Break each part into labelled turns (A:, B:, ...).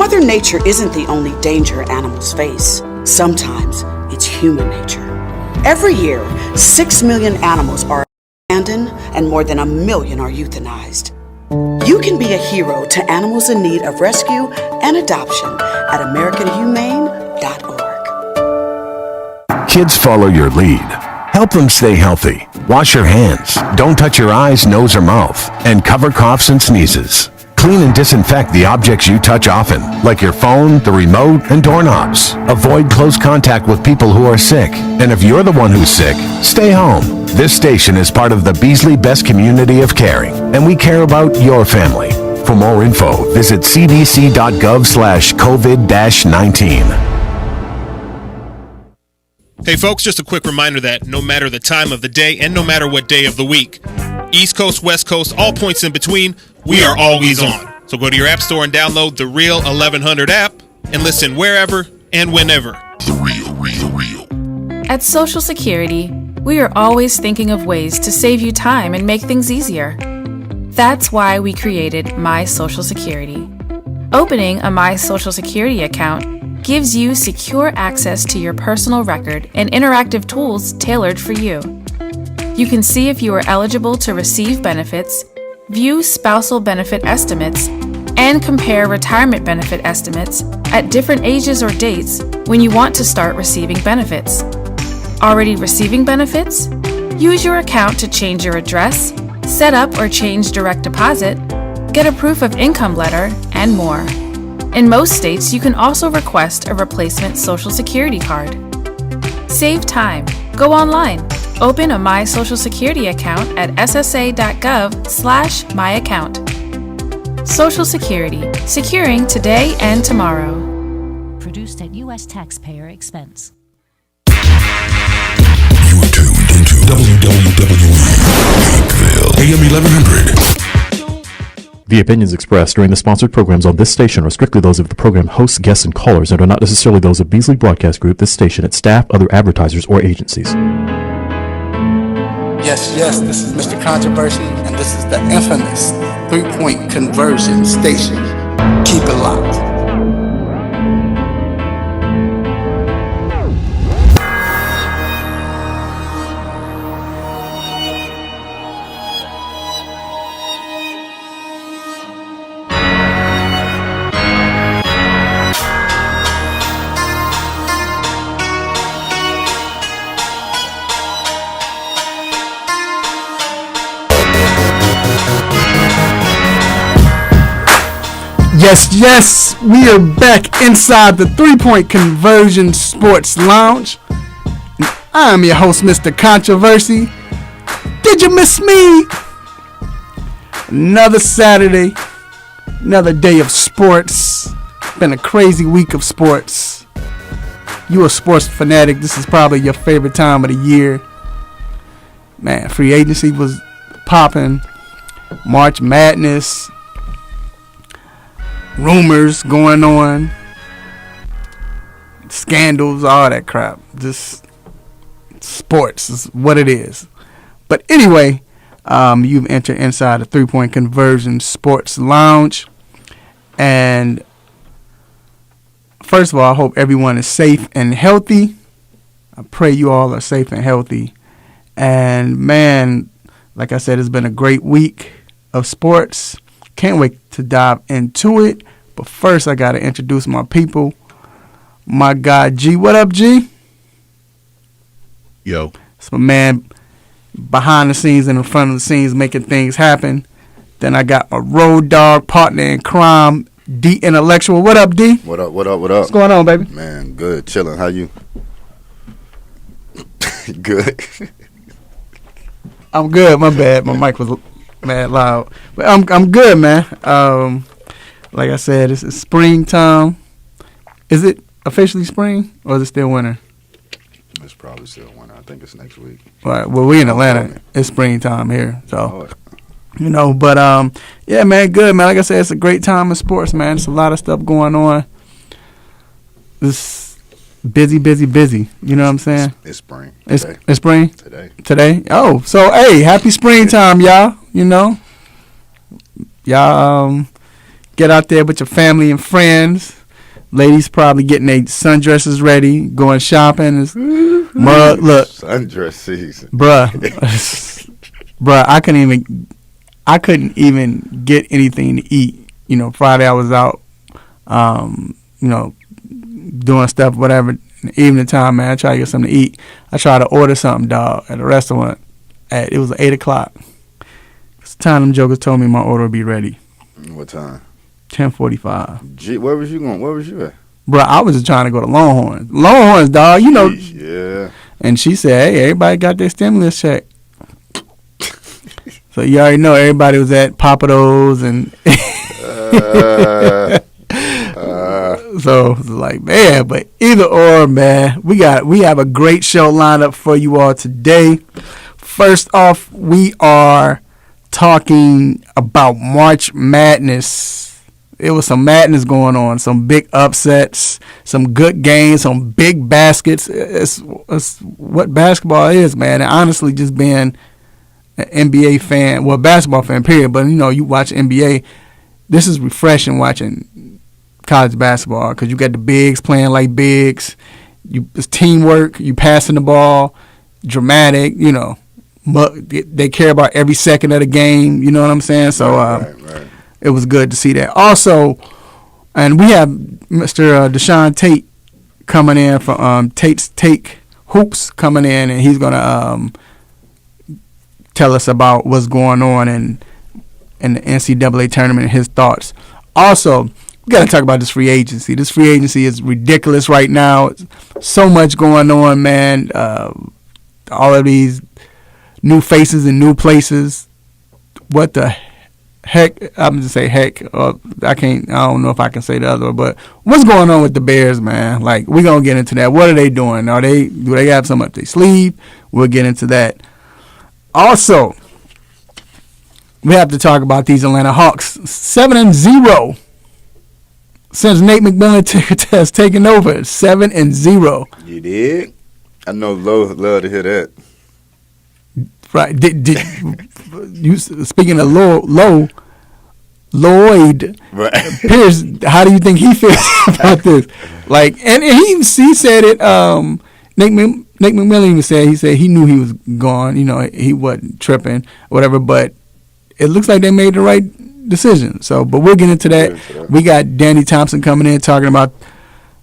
A: Mother Nature isn't the only danger animals face. Sometimes it's human nature. Every year, 6 million animals are abandoned and more than 1 million are euthanized. You can be a hero to animals in need of rescue and adoption at AmericanHumane.org.
B: Kids follow your lead. Help them stay healthy. Wash your hands. Don't touch your eyes, nose, or mouth. And cover coughs and sneezes. Clean and disinfect the objects you touch often, like your phone, the remote, and doorknobs. Avoid close contact with people who are sick. And if you're the one who's sick, stay home. This station is part of the Beasley Best Community of Caring, and we care about your family. For more info, visit cdc.gov/COVID-19.
C: Hey folks, just a quick reminder that no matter the time of the day and no matter what day of the week, East Coast, West Coast, all points in between, we are always on. So go to your app store and download the Real 1100 app and listen wherever and whenever. The Real.
D: At Social Security, we are always thinking of ways to save you time and make things easier. That's why we created My Social Security. Opening a My Social Security account gives you secure access to your personal record and interactive tools tailored for you. You can see if you are eligible to receive benefits, view spousal benefit estimates, and compare retirement benefit estimates at different ages or dates when you want to start receiving benefits. Already receiving benefits? Use your account to change your address, set up or change direct deposit, get a proof of income letter, and more. In most states, you can also request a replacement Social Security card. Save time. Go online. Open a My Social Security account at ssa.gov/myaccount. Social Security, securing today and tomorrow.
E: Produced at U.S. taxpayer expense.
F: You are tuned into WWE AM 1100.
G: The opinions expressed during the sponsored programs on this station are strictly those of the program hosts, guests, and callers and are not necessarily those of Beasley Broadcast Group, this station, its staff, other advertisers, or agencies.
H: Yes, this is Mr. Controversy, and this is the infamous 3-point conversion station. Keep it locked. Yes, we are back inside the 3-point conversion sports lounge. And I'm your host, Mr. Controversy. Did you miss me? Another Saturday, another day of sports. Been a crazy week of sports. You a sports fanatic, this is probably your favorite time of the year. Man, free agency was popping. March Madness. Rumors going on, scandals, all that crap. Just sports is what it is. But anyway, you've entered inside the 3-point conversion sports lounge. And first of all, I hope everyone is safe and healthy. I pray you all are safe and healthy. And man, like I said, it's been a great week of sports. Can't wait to dive into it. But first, I got to introduce my people. My guy, G. What up, G?
I: Yo.
H: It's my man behind the scenes and in front of the scenes making things happen. Then I got my road dog partner in crime, D. Intellectual. What up, D?
I: What up?
H: What's going on, baby?
I: Man, good. Chilling. How you? Good.
H: I'm good. My bad. My mic was mad loud. But I'm good, man. Like I said, it's springtime. Is it officially spring or is it still winter?
I: It's probably still winter. I think it's next week.
H: Right. Well, we in Atlanta. It's springtime here, so you know. But yeah, man, good, man. Like I said, it's a great time in sports, man. There's a lot of stuff going on. It's busy. You know what I'm saying?
I: It's spring.
H: It's spring
I: Today.
H: Oh, so hey, happy springtime, y'all. You know, y'all get out there with your family and friends. Ladies probably getting their sundresses ready, going shopping. Look,
I: sundress season,
H: bruh, I couldn't even get anything to eat. You know, Friday I was out, you know, doing stuff, whatever. In the evening time, man, I try to get something to eat. I tried to order something, dog, at a restaurant. It was 8 o'clock. It's the time them jokers told me my order would be ready.
I: What time?
H: 10:45.
I: Gee, where was you going? Where was you at?
H: Bro, I was just trying to go to Longhorns. Longhorns, dog, you know.
I: Yeah.
H: And she said, hey, everybody got their stimulus check. So you already know everybody was at Papados and so it's like, man, but either or, man, we have a great show lined up for you all today. First off, we are talking about March Madness. It was some madness going on, some big upsets, some good games, some big baskets. It's what basketball is, man. And honestly, just being an NBA fan, well, basketball fan, period. But, you know, you watch NBA, this is refreshing watching college basketball because you got the bigs playing like bigs. It's teamwork. You passing the ball, dramatic, you know. They care about every second of the game. You know what I'm saying? So right. It was good to see that. Also, and we have Mr. Deshaun Tate coming in from Tate's Take Hoops coming in, and he's going to tell us about what's going on in the NCAA tournament and his thoughts. Also, we got to talk about this free agency. This free agency is ridiculous right now. So much going on, man. All of these new faces in new places. What the heck? I'm just say heck. I don't know if I can say the other, but what's going on with the Bears, man? Like, we're gonna get into that. What are they doing? Do they have something up their sleeve? We'll get into that. Also, we have to talk about these Atlanta Hawks. 7-0 since Nate McMillan has taken over. 7-0.
I: You did? I know love to hear that.
H: Right. Did you, speaking of Lloyd
I: right.
H: Pierce, how do you think he feels about this? Like, and he said it. Nate McMillan even said he knew he was gone. You know, he wasn't tripping, whatever. But it looks like they made the right decision. So, but we'll get into that. We got Danny Thompson coming in talking about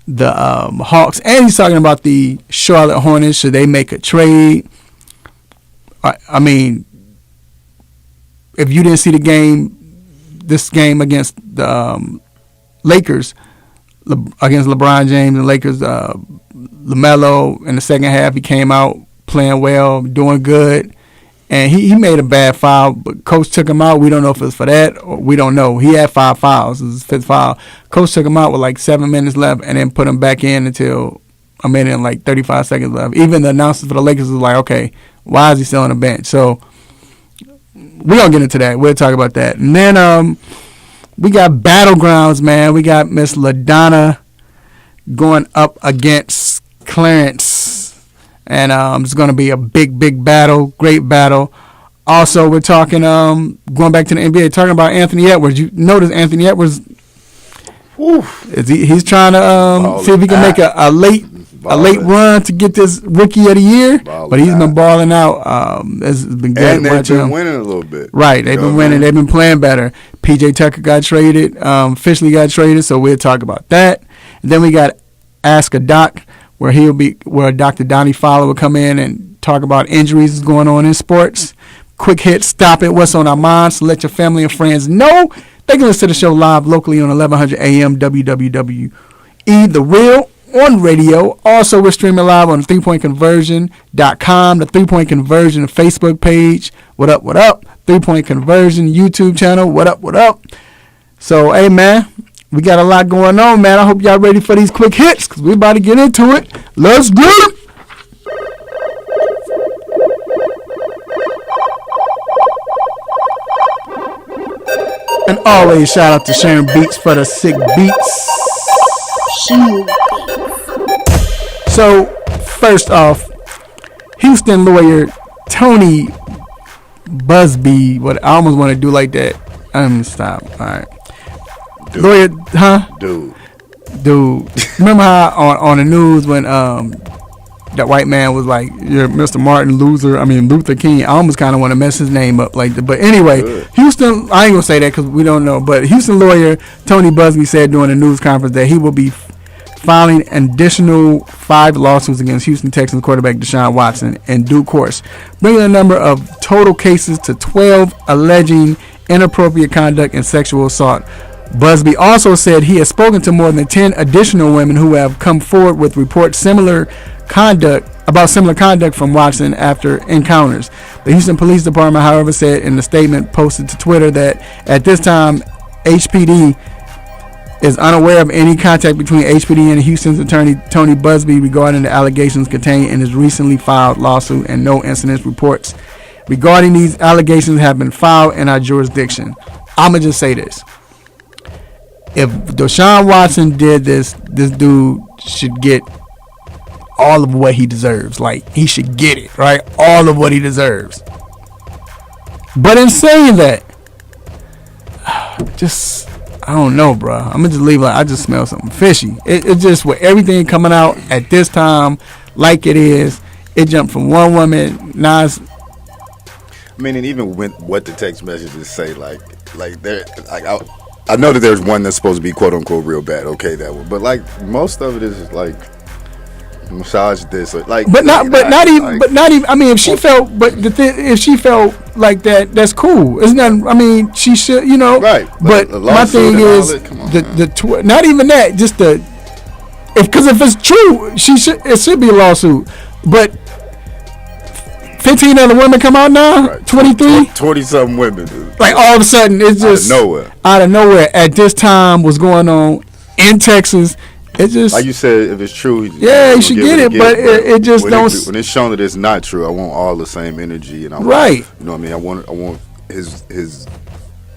H: the Hawks, and he's talking about the Charlotte Hornets. Should they make a trade? I mean, if you didn't see this game against the Lakers, against LeBron James and Lakers, LaMelo in the second half, he came out playing well, doing good, and he made a bad foul, but coach took him out. We don't know if it's for that, or we don't know. He had 5 fouls. It was his 5th foul. Coach took him out with like 7 minutes left and then put him back in until a minute and like 35 seconds left. Even the announcers for the Lakers was like, okay, why is he still on the bench? So we're going to get into that. We'll talk about that. And then we got Battlegrounds, man. We got Miss LaDonna going up against Clarence. And it's going to be a big, big battle, great battle. Also, we're talking, going back to the NBA, talking about Anthony Edwards. You notice Anthony Edwards, he's trying to see if he can make a late run to get this Rookie of the Year, but he's been balling out. It's been good.
I: And they've been winning a little bit.
H: Right, they've been winning. They've been playing better. P.J. Tucker got traded. Fishley got traded, so we'll talk about that. And then we got Ask a Doc, where Dr. Donnie Fowler will come in and talk about injuries going on in sports. Quick hit, stop it. What's on our minds? So let your family and friends know. They can listen to the show live locally on 1100 AM WWWE The Real on radio. Also, we're streaming live on 3pointconversion.com, the 3 Point Conversion Facebook page. What up, what up? 3 Point Conversion YouTube channel. What up, what up? So, hey, man, we got a lot going on, man. I hope y'all ready for these quick hits because we're about to get into it. Let's get it. And always shout out to Sharon Beats for the sick beats. So, first off, Houston lawyer Tony Busby, what I almost want to do like that. I'm going to stop. All right.
I: Dude.
H: Lawyer, huh?
I: Dude.
H: Dude, remember how on the news when that white man was like, "You're Mr. Martin Luther King." I almost kind of want to mess his name up like that. But anyway, Houston, I ain't gonna say that because we don't know. But Houston lawyer Tony Busby said during a news conference that he will be filing an additional 5 lawsuits against Houston Texans quarterback Deshaun Watson in due course, bringing the number of total cases to 12 alleging inappropriate conduct and sexual assault. Busby also said he has spoken to more than 10 additional women who have come forward with reports similar conduct from Watson after encounters. The Houston Police Department, however, said in a statement posted to Twitter that at this time, HPD is unaware of any contact between HPD and Houston's attorney Tony Busby regarding the allegations contained in his recently filed lawsuit, and no incident reports regarding these allegations have been filed in our jurisdiction. I'ma just say this. If Deshaun Watson did this dude should get all of what he deserves. Like, he should get it, right? All of what he deserves. But in saying that, just, I don't know, bro. I'm going to just leave it like, I just smell something fishy. It just, with everything coming out at this time, like it is, it jumped from one woman, now it's...
I: I mean, and even when what the text messages say, I know that there's one that's supposed to be quote unquote real bad. Okay, that one, but like most of it is like massage this, like. But not even. I mean, if she felt, if she felt like that, that's cool. It's not. I mean, she should, right. But my thing is not even that. Just because if it's true, it should be a lawsuit. But 15 other women come out now. Right. 23, 20-something women. Dude.
H: Like all of a sudden, it's just out of nowhere. At this time, what's going on in Texas? It just, like
I: you said, if it's true,
H: you should get it. But it just don't.
I: When it's shown that it's not true, I want all the same energy, and
H: right.
I: You know what I mean? I want his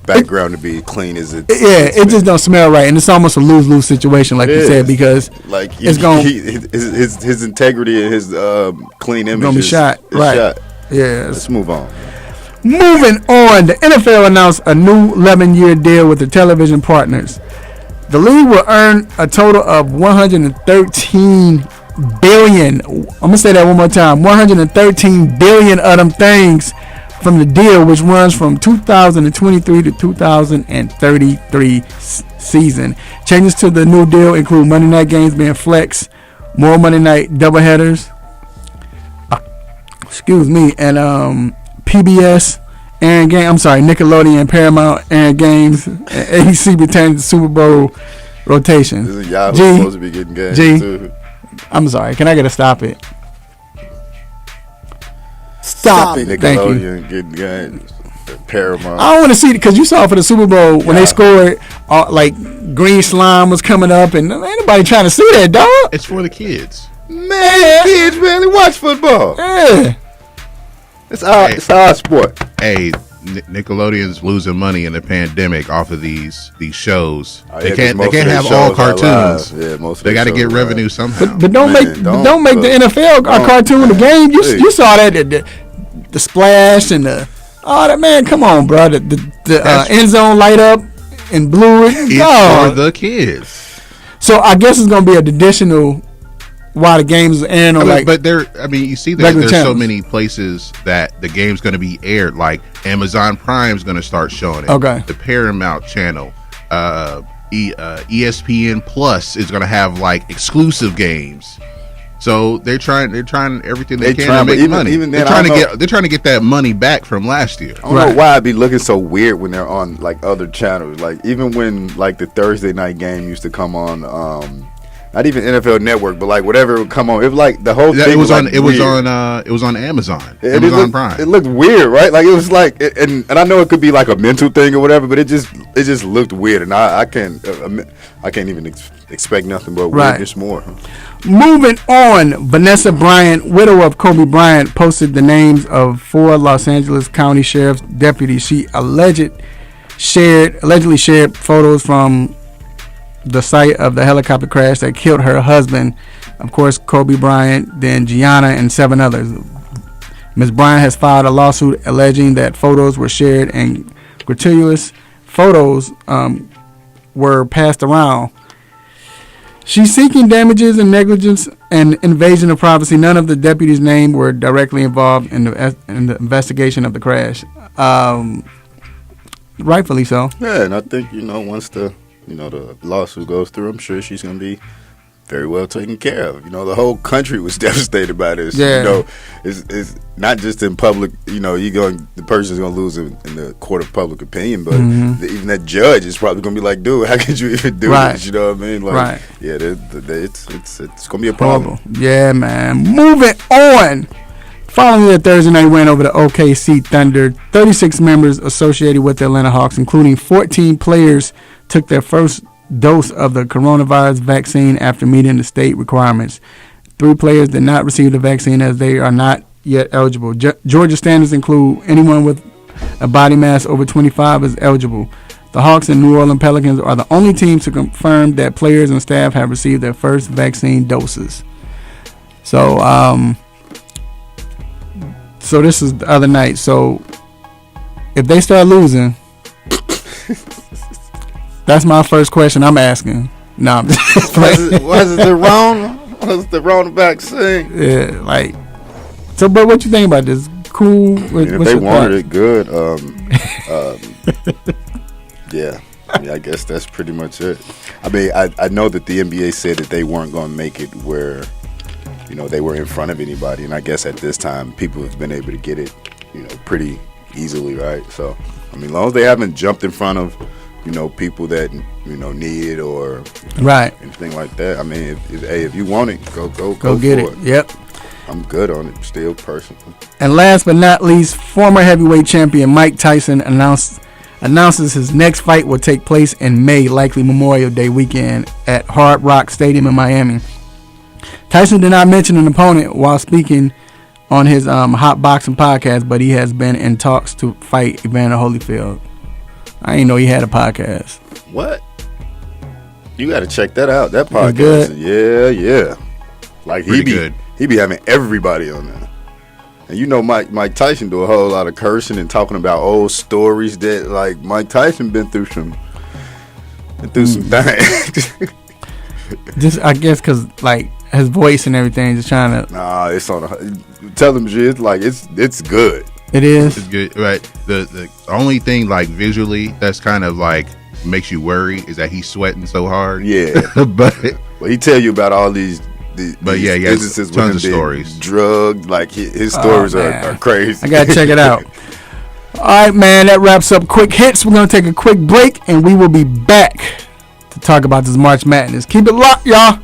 I: background to be clean as it.
H: Yeah, it just don't smell right, and it's almost a lose-lose situation, like you said, because
I: like
H: it's going
I: his integrity and his clean image
H: gonna be shot. Right.
I: Shot.
H: Yeah.
I: Let's move on.
H: Moving on, the NFL announced a new 11-year deal with the television partners. The league will earn a total of $113 billion. I'm gonna say that one more time: $113 billion of them things from the deal, which runs from 2023 to 2033 season. Changes to the new deal include Monday night games being flexed, more Monday night doubleheaders. And PBS and game. I'm sorry, Nickelodeon, Paramount and games. And ABC retains the Super Bowl rotation.
I: This is Yahoo supposed to be getting games too.
H: I'm sorry. Can I get a stop it? Stop it.
I: Nickelodeon getting games. Paramount.
H: I don't want to see it because you saw for the Super Bowl when they scored, like green slime was coming up, and ain't nobody trying to see that, dog.
J: It's for the kids.
I: Man, kids barely watch football.
H: Yeah.
I: It's our sport.
J: Hey, Nickelodeon's losing money in the pandemic off of these shows. They can't have all cartoons.
I: Yeah, most of
J: they got to get revenue somehow.
H: But don't make the NFL a cartoon. The game you saw that the splash and the that, man. Come on, bro. The end zone light up and blue.
J: It's for the kids.
H: So I guess it's gonna be an additional. Why the games airing on
J: but you see there's so many places that the game's going to be aired. Like Amazon Prime's going to start showing it.
H: Okay.
J: The Paramount Channel, ESPN Plus is going to have like exclusive games. So they're trying everything they can to make money. Even then, they're trying to get that money back from last year.
I: I don't know why I'd be looking so weird when they're on like other channels. Like even when like the Thursday night game used to come on. Not even NFL Network, but like whatever would come on. It was like the whole thing. It was on
J: Amazon. Amazon Prime.
I: It looked weird, right? Like it was like, and I know it could be like a mental thing or whatever, but it just looked weird, and I can't even expect nothing but weirdness more.
H: Moving on, Vanessa Bryant, widow of Kobe Bryant, posted the names of 4 Los Angeles County Sheriff's deputies. She allegedly shared photos from the site of the helicopter crash that killed her husband, of course, Kobe Bryant, then Gianna, and 7 others. Ms. Bryant has filed a lawsuit alleging that photos were shared and gratuitous photos were passed around. She's seeking damages and negligence and invasion of privacy. None of the deputies named were directly involved in the investigation of the crash. Rightfully so.
I: Yeah, and I think, once the lawsuit goes through, I'm sure she's going to be very well taken care of. The whole country was devastated by this.
H: Yeah.
I: It's not just in public, the person's going to lose in the court of public opinion, but even that judge is probably going to be like, dude, how could you even do this? You know what I mean? Like,
H: right.
I: Yeah, it's going to be a problem.
H: Horrible. Yeah, man. Moving on. Following their Thursday night win over the OKC Thunder, 36 members associated with the Atlanta Hawks, including 14 players, took their first dose of the coronavirus vaccine after meeting the state requirements. 3 players did not receive the vaccine as they are not yet eligible. Georgia standards include anyone with a body mass over 25 is eligible. The Hawks and New Orleans Pelicans are the only teams to confirm that players and staff have received their first vaccine doses. So this is the other night. So if they start losing, that's my first question I'm asking. No, I'm just
I: was it the wrong vaccine?
H: Yeah, so. But what you think about this? Cool.
I: If they wanted it, good. Yeah. I guess that's pretty much it. I mean, I know that the NBA said that they weren't going to make it where, they were in front of anybody, and I guess at this time people have been able to get it, pretty easily, right? So, I mean, as long as they haven't jumped in front of people that need it or
H: right
I: anything like that. I mean, if you want it, go
H: get
I: for
H: it. Yep,
I: I'm good on it still, personally.
H: And last but not least, former heavyweight champion Mike Tyson announces his next fight will take place in May, likely Memorial Day weekend at Hard Rock Stadium in Miami. Tyson did not mention an opponent while speaking on his Hot Boxing podcast, but he has been in talks to fight Evander Holyfield. I didn't know he had a podcast.
I: What? You got to check that out. That podcast. Yeah. Like he be having everybody on there. And Mike Tyson do a whole lot of cursing and talking about old stories that like Mike Tyson been through some things.
H: Just I guess because like his voice and everything, just trying to.
I: Nah, it's on. Tell him shit. Like it's good.
H: It is.
J: It's good, right? The only thing like visually that's kind of like makes you worry is that he's sweating so hard.
I: Yeah, but he tell you about all these businesses
J: tons of stories,
I: drugged. Like his stories are crazy.
H: I gotta check it out. All right, man. That wraps up Quick Hits. We're gonna take a quick break, and we will be back to talk about this March Madness. Keep it locked, y'all.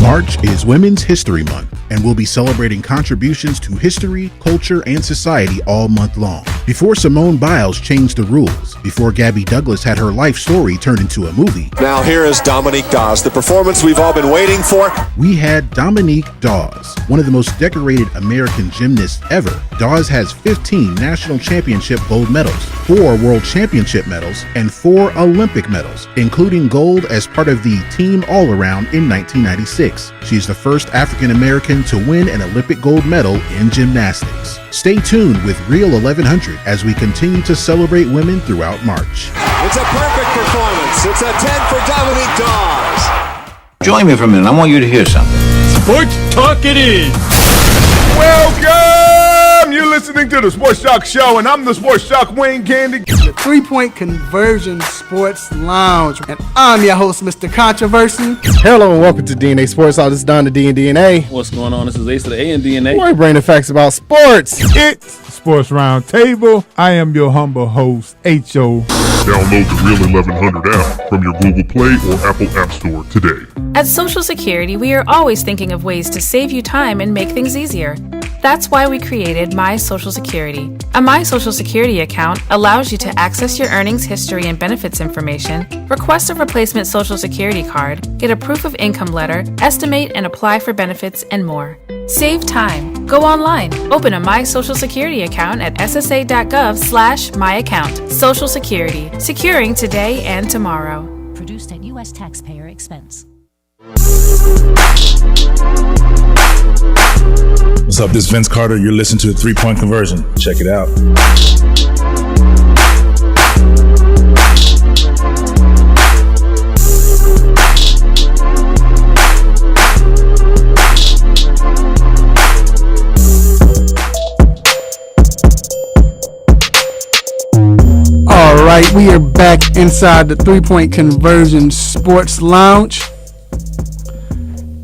K: March is Women's History Month, and we'll be celebrating contributions to history, culture, and society all month long. Before Simone Biles changed the rules, before Gabby Douglas had her life story turned into a movie.
L: Now here is Dominique Dawes, the performance we've all been waiting for.
K: We had Dominique Dawes, one of the most decorated American gymnasts ever. Dawes has 15 national championship gold medals, 4 world championship medals, and 4 Olympic medals, including gold as part of the Team All-Around in 1996. She's the first African American to win an Olympic gold medal in gymnastics. Stay tuned with Real 1100 as we continue to celebrate women throughout March.
L: It's a perfect performance. It's a 10 for Dominique Dawes.
M: Join me for a minute. I want you to hear something.
N: Sports Talk it is.
O: Welcome! You're listening to the Sports Talk Show, and I'm the Sports Talk Wayne Candy.
H: The 3-Point Conversion Sports Lounge. And I'm your host, Mr. Controversy.
P: Hello and welcome to DNA Sports. This is Don the D and DNA.
Q: What's going on? This is Ace of the A and DNA.
P: Where we bring the facts about sports.
O: It's Sports Roundtable. I am your humble host, H.O.
F: Download the Real 1100 app from your Google Play or Apple App Store today.
D: At Social Security, we are always thinking of ways to save you time and make things easier. That's why we created My Social Security. A My Social Security account allows you to access your earnings history and benefits information, request a replacement Social Security card, get a proof of income letter, estimate and apply for benefits, and more. Save time. Go online. Open a My Social Security account at ssa.gov/myaccount. Social Security. Securing today and tomorrow.
E: Produced at U.S. taxpayer expense.
R: What's up? This is Vince Carter. You're listening to 3-Point Conversion. Check it out.
H: right, we are back inside the 3-Point Conversion Sports Lounge.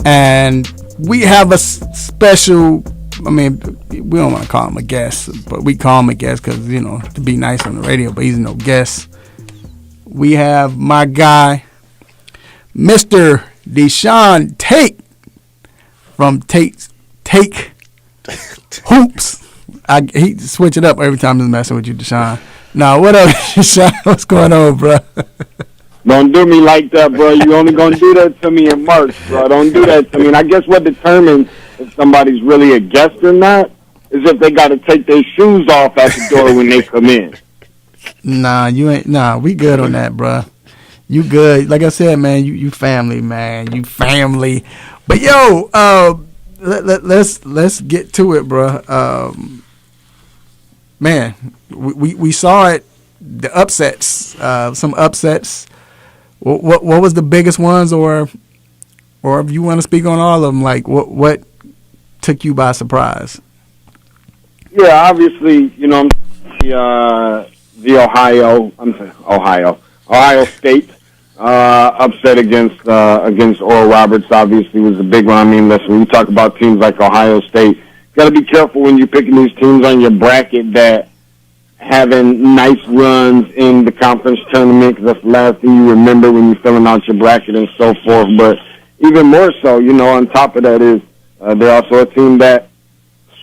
H: And we have a special, I mean, we don't want to call him a guest, but we call him a guest because, you know, to be nice on the radio, but he's no guest. We have my guy, Mr. Deshaun Tate from Take Hoops. He switch it up every time he's messing with you, Deshaun. Now, what up, Deshaun? What's going on, bro?
R: Don't do me like that, bro. You only gonna do that to me in March, bro. Don't do that to me. And I guess what determines if somebody's really a guest or not is if they got to take their shoes off at the door when they come in.
H: Nah, you ain't. Nah, we good on that, bro. You good? Like I said, man, you family, man. You family. But yo, let's get to it, bro. Man, we saw it. The upsets, some upsets. What was the biggest ones, or if you want to speak on all of them, like what took you by surprise?
R: Yeah, obviously, you know, the Ohio State upset against Oral Roberts. Obviously, was a big one. I mean, listen, when you talk about teams like Ohio State, you got to be careful when you're picking these teams on your bracket that having nice runs in the conference tournament, because that's the last thing you remember when you're filling out your bracket and so forth. But even more so, you know, on top of that is they're also a team that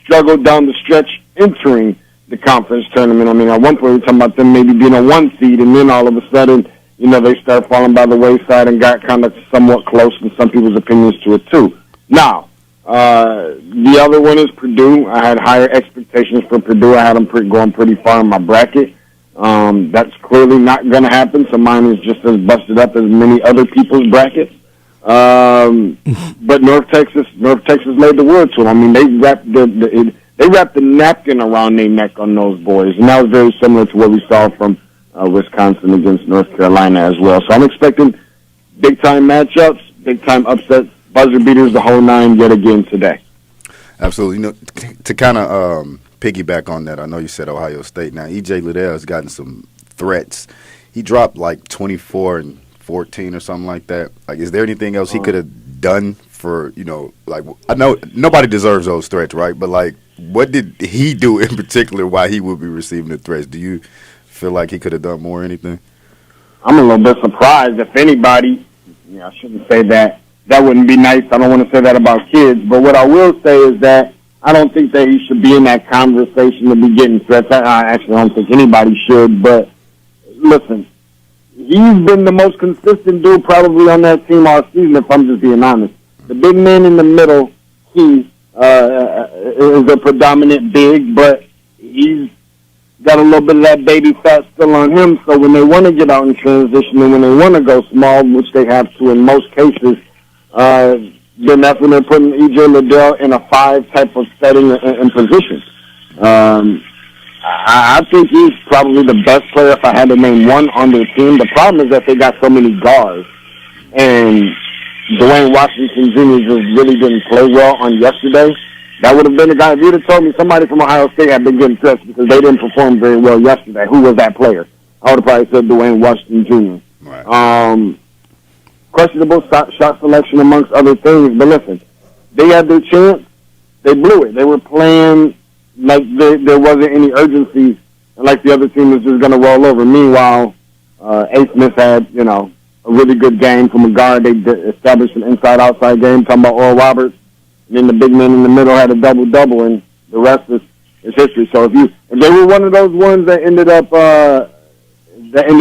R: struggled down the stretch entering the conference tournament. I mean, at one point we were talking about them maybe being a 1 seed, and then all of a sudden, you know, they started falling by the wayside and got kind of somewhat close in some people's opinions to a 2. Now, the other one is Purdue. I had higher expectations for Purdue. I had them going pretty far in my bracket. That's clearly not going to happen, so mine is just as busted up as many other people's brackets. But North Texas laid the wood to them. I mean, they wrapped the napkin around their neck on those boys, and that was very similar to what we saw from Wisconsin against North Carolina as well. So I'm expecting big-time matchups, big-time upsets, buzzer beaters, the whole nine yet again today.
I: Absolutely. You know, to kind of piggyback on that, I know you said Ohio State. Now, E.J. Liddell has gotten some threats. He dropped like 24 and 14 or something like that. Like, is there anything else he could have done for, you know, like, I know nobody deserves those threats, right? But, like, what did he do in particular why he would be receiving the threats? Do you feel like he could have done more or anything?
R: I'm a little bit surprised. If anybody, you know, I shouldn't say that. That wouldn't be nice. I don't want to say that about kids. But what I will say is that I don't think that he should be in that conversation to be getting threats. I actually don't think anybody should. But listen, he's been the most consistent dude probably on that team all season, if I'm just being honest. The big man in the middle, he is a predominant big, but he's got a little bit of that baby fat still on him. So when they want to get out in transition and when they want to go small, which they have to in most cases, then that's when they're putting E.J. Liddell in a 5 type of setting and position. I think he's probably the best player if I had to name one on their team. The problem is that they got so many guards, and Dwayne Washington Jr. just really didn't play well on yesterday. That would have been the guy. If you'd have told me somebody from Ohio State had been getting threats because they didn't perform very well yesterday, who was that player? I would have probably said Dwayne Washington Jr. Right. Questionable shot selection amongst other things. But listen, they had their chance. They blew it. They were playing like there wasn't any urgency, and like the other team was just going to roll over. Meanwhile, A. Smith had, you know, a really good game from a guard. They established an inside-outside game, talking about Oral Roberts. And then the big man in the middle had a double-double, and the rest is history. So if they were one of those ones that ended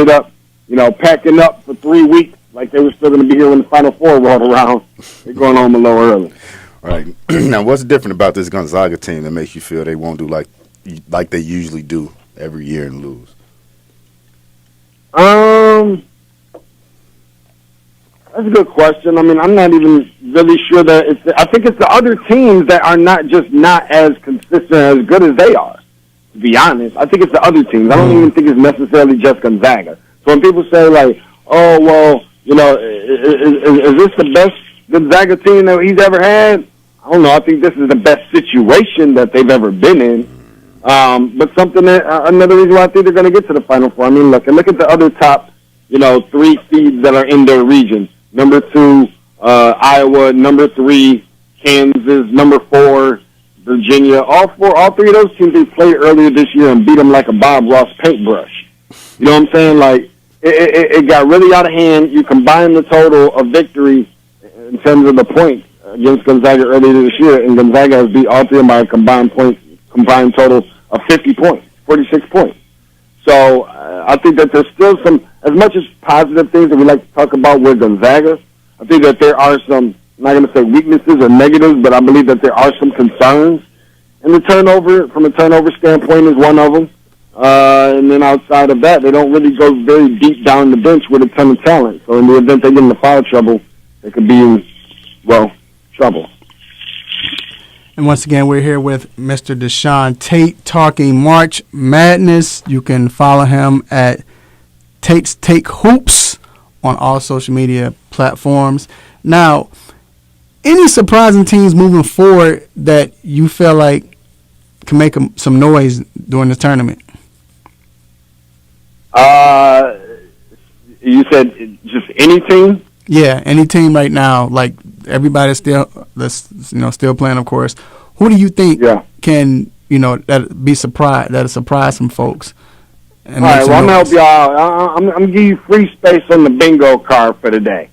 R: up, you know, packing up for 3 weeks, like they were still going to be here when the Final Four rolled around, they're going home a little early.
I: All right. Now, what's different about this Gonzaga team that makes you feel they won't do like they usually do every year and lose?
R: That's a good question. I mean, I'm not even really sure that I think it's the other teams that are not as consistent, as good as they are, to be honest. I think it's the other teams. I don't even think it's necessarily just Gonzaga. So when people say, like, oh, well, you know, is this the best Gonzaga team that he's ever had? I don't know. I think this is the best situation that they've ever been in. But another reason why I think they're going to get to the Final Four. I mean, look at the other top, 3 seeds that are in their region. Number 2, Iowa. Number 3, Kansas. Number 4, Virginia. All 3 of those teams they played earlier this year and beat them like a Bob Ross paintbrush. You know what I'm saying? Like, it got really out of hand. You combine the total of victory in terms of the points against Gonzaga earlier this year, and Gonzaga has beat all 3 of them by a combined total of 50 points, 46 points. So I think that there's still some, as much as positive things that we like to talk about with Gonzaga, I think that there are some, I'm not going to say weaknesses or negatives, but I believe that there are some concerns. And the turnover, from a turnover standpoint, is one of them. And then outside of that, they don't really go very deep down the bench with a ton of talent. So in the event they get into foul trouble, they could be in, trouble.
H: And once again, we're here with Mr. Deshaun Tate talking March Madness. You can follow him at Tate's Take Hoops on all social media platforms. Now, any surprising teams moving forward that you feel like can make some noise during the tournament?
R: You said just any team?
H: Yeah, any team right now. Like everybody's still playing, of course. Who do you think can that'll surprise some folks?
R: All right, well, I'm gonna help you out. I'm gonna give you free space on the bingo card for today.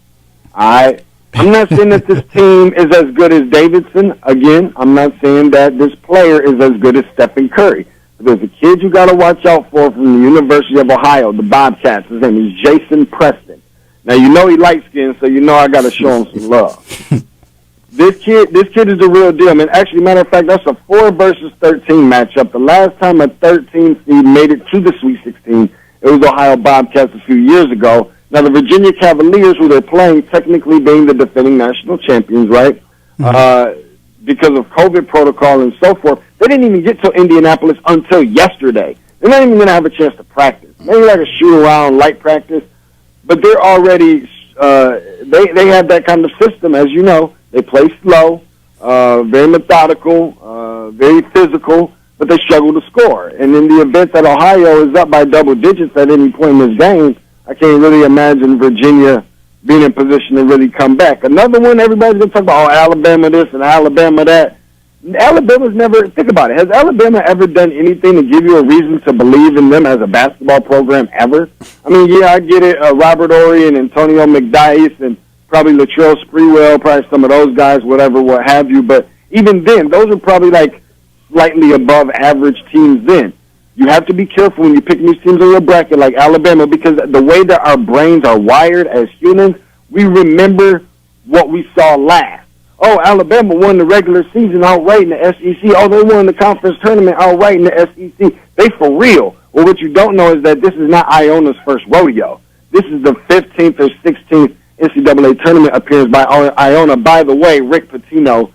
R: All right. I'm not saying that this team is as good as Davidson. Again, I'm not saying that this player is as good as Stephen Curry. There's a kid you got to watch out for from the University of Ohio, the Bobcats. His name is Jason Preston. Now, he light-skinned, so I got to show him some love. This kid is the real deal, man. Actually, matter of fact, that's a 4 versus 13 matchup. The last time a 13 seed made it to the Sweet 16, it was Ohio Bobcats a few years ago. Now, the Virginia Cavaliers, who they're playing, technically being the defending national champions, right? Mm-hmm. Because of COVID protocol and so forth, they didn't even get to Indianapolis until yesterday. They're not even going to have a chance to practice. Maybe like a shoot-around, light practice. But they're already, they have that kind of system, as you know. They play slow, very methodical, very physical, but they struggle to score. And in the event that Ohio is up by double digits at any point in this game, I can't really imagine Virginia being in position to really come back. Another one, everybody's going to talk about, Alabama this and Alabama that. Alabama's never, think about it, has Alabama ever done anything to give you a reason to believe in them as a basketball program ever? I mean, yeah, I get it, Robert Horry and Antonio McDyess and probably Latrell Sprewell, probably some of those guys, whatever, what have you. But even then, those are probably like slightly above average teams then. You have to be careful when you're picking these teams in your bracket like Alabama, because the way that our brains are wired as humans, we remember what we saw last. Oh, Alabama won the regular season outright in the SEC. Oh, they won the conference tournament outright in the SEC. They for real. Well, what you don't know is that this is not Iona's first rodeo. This is the 15th or 16th NCAA tournament appearance by Iona. By the way, Rick Pitino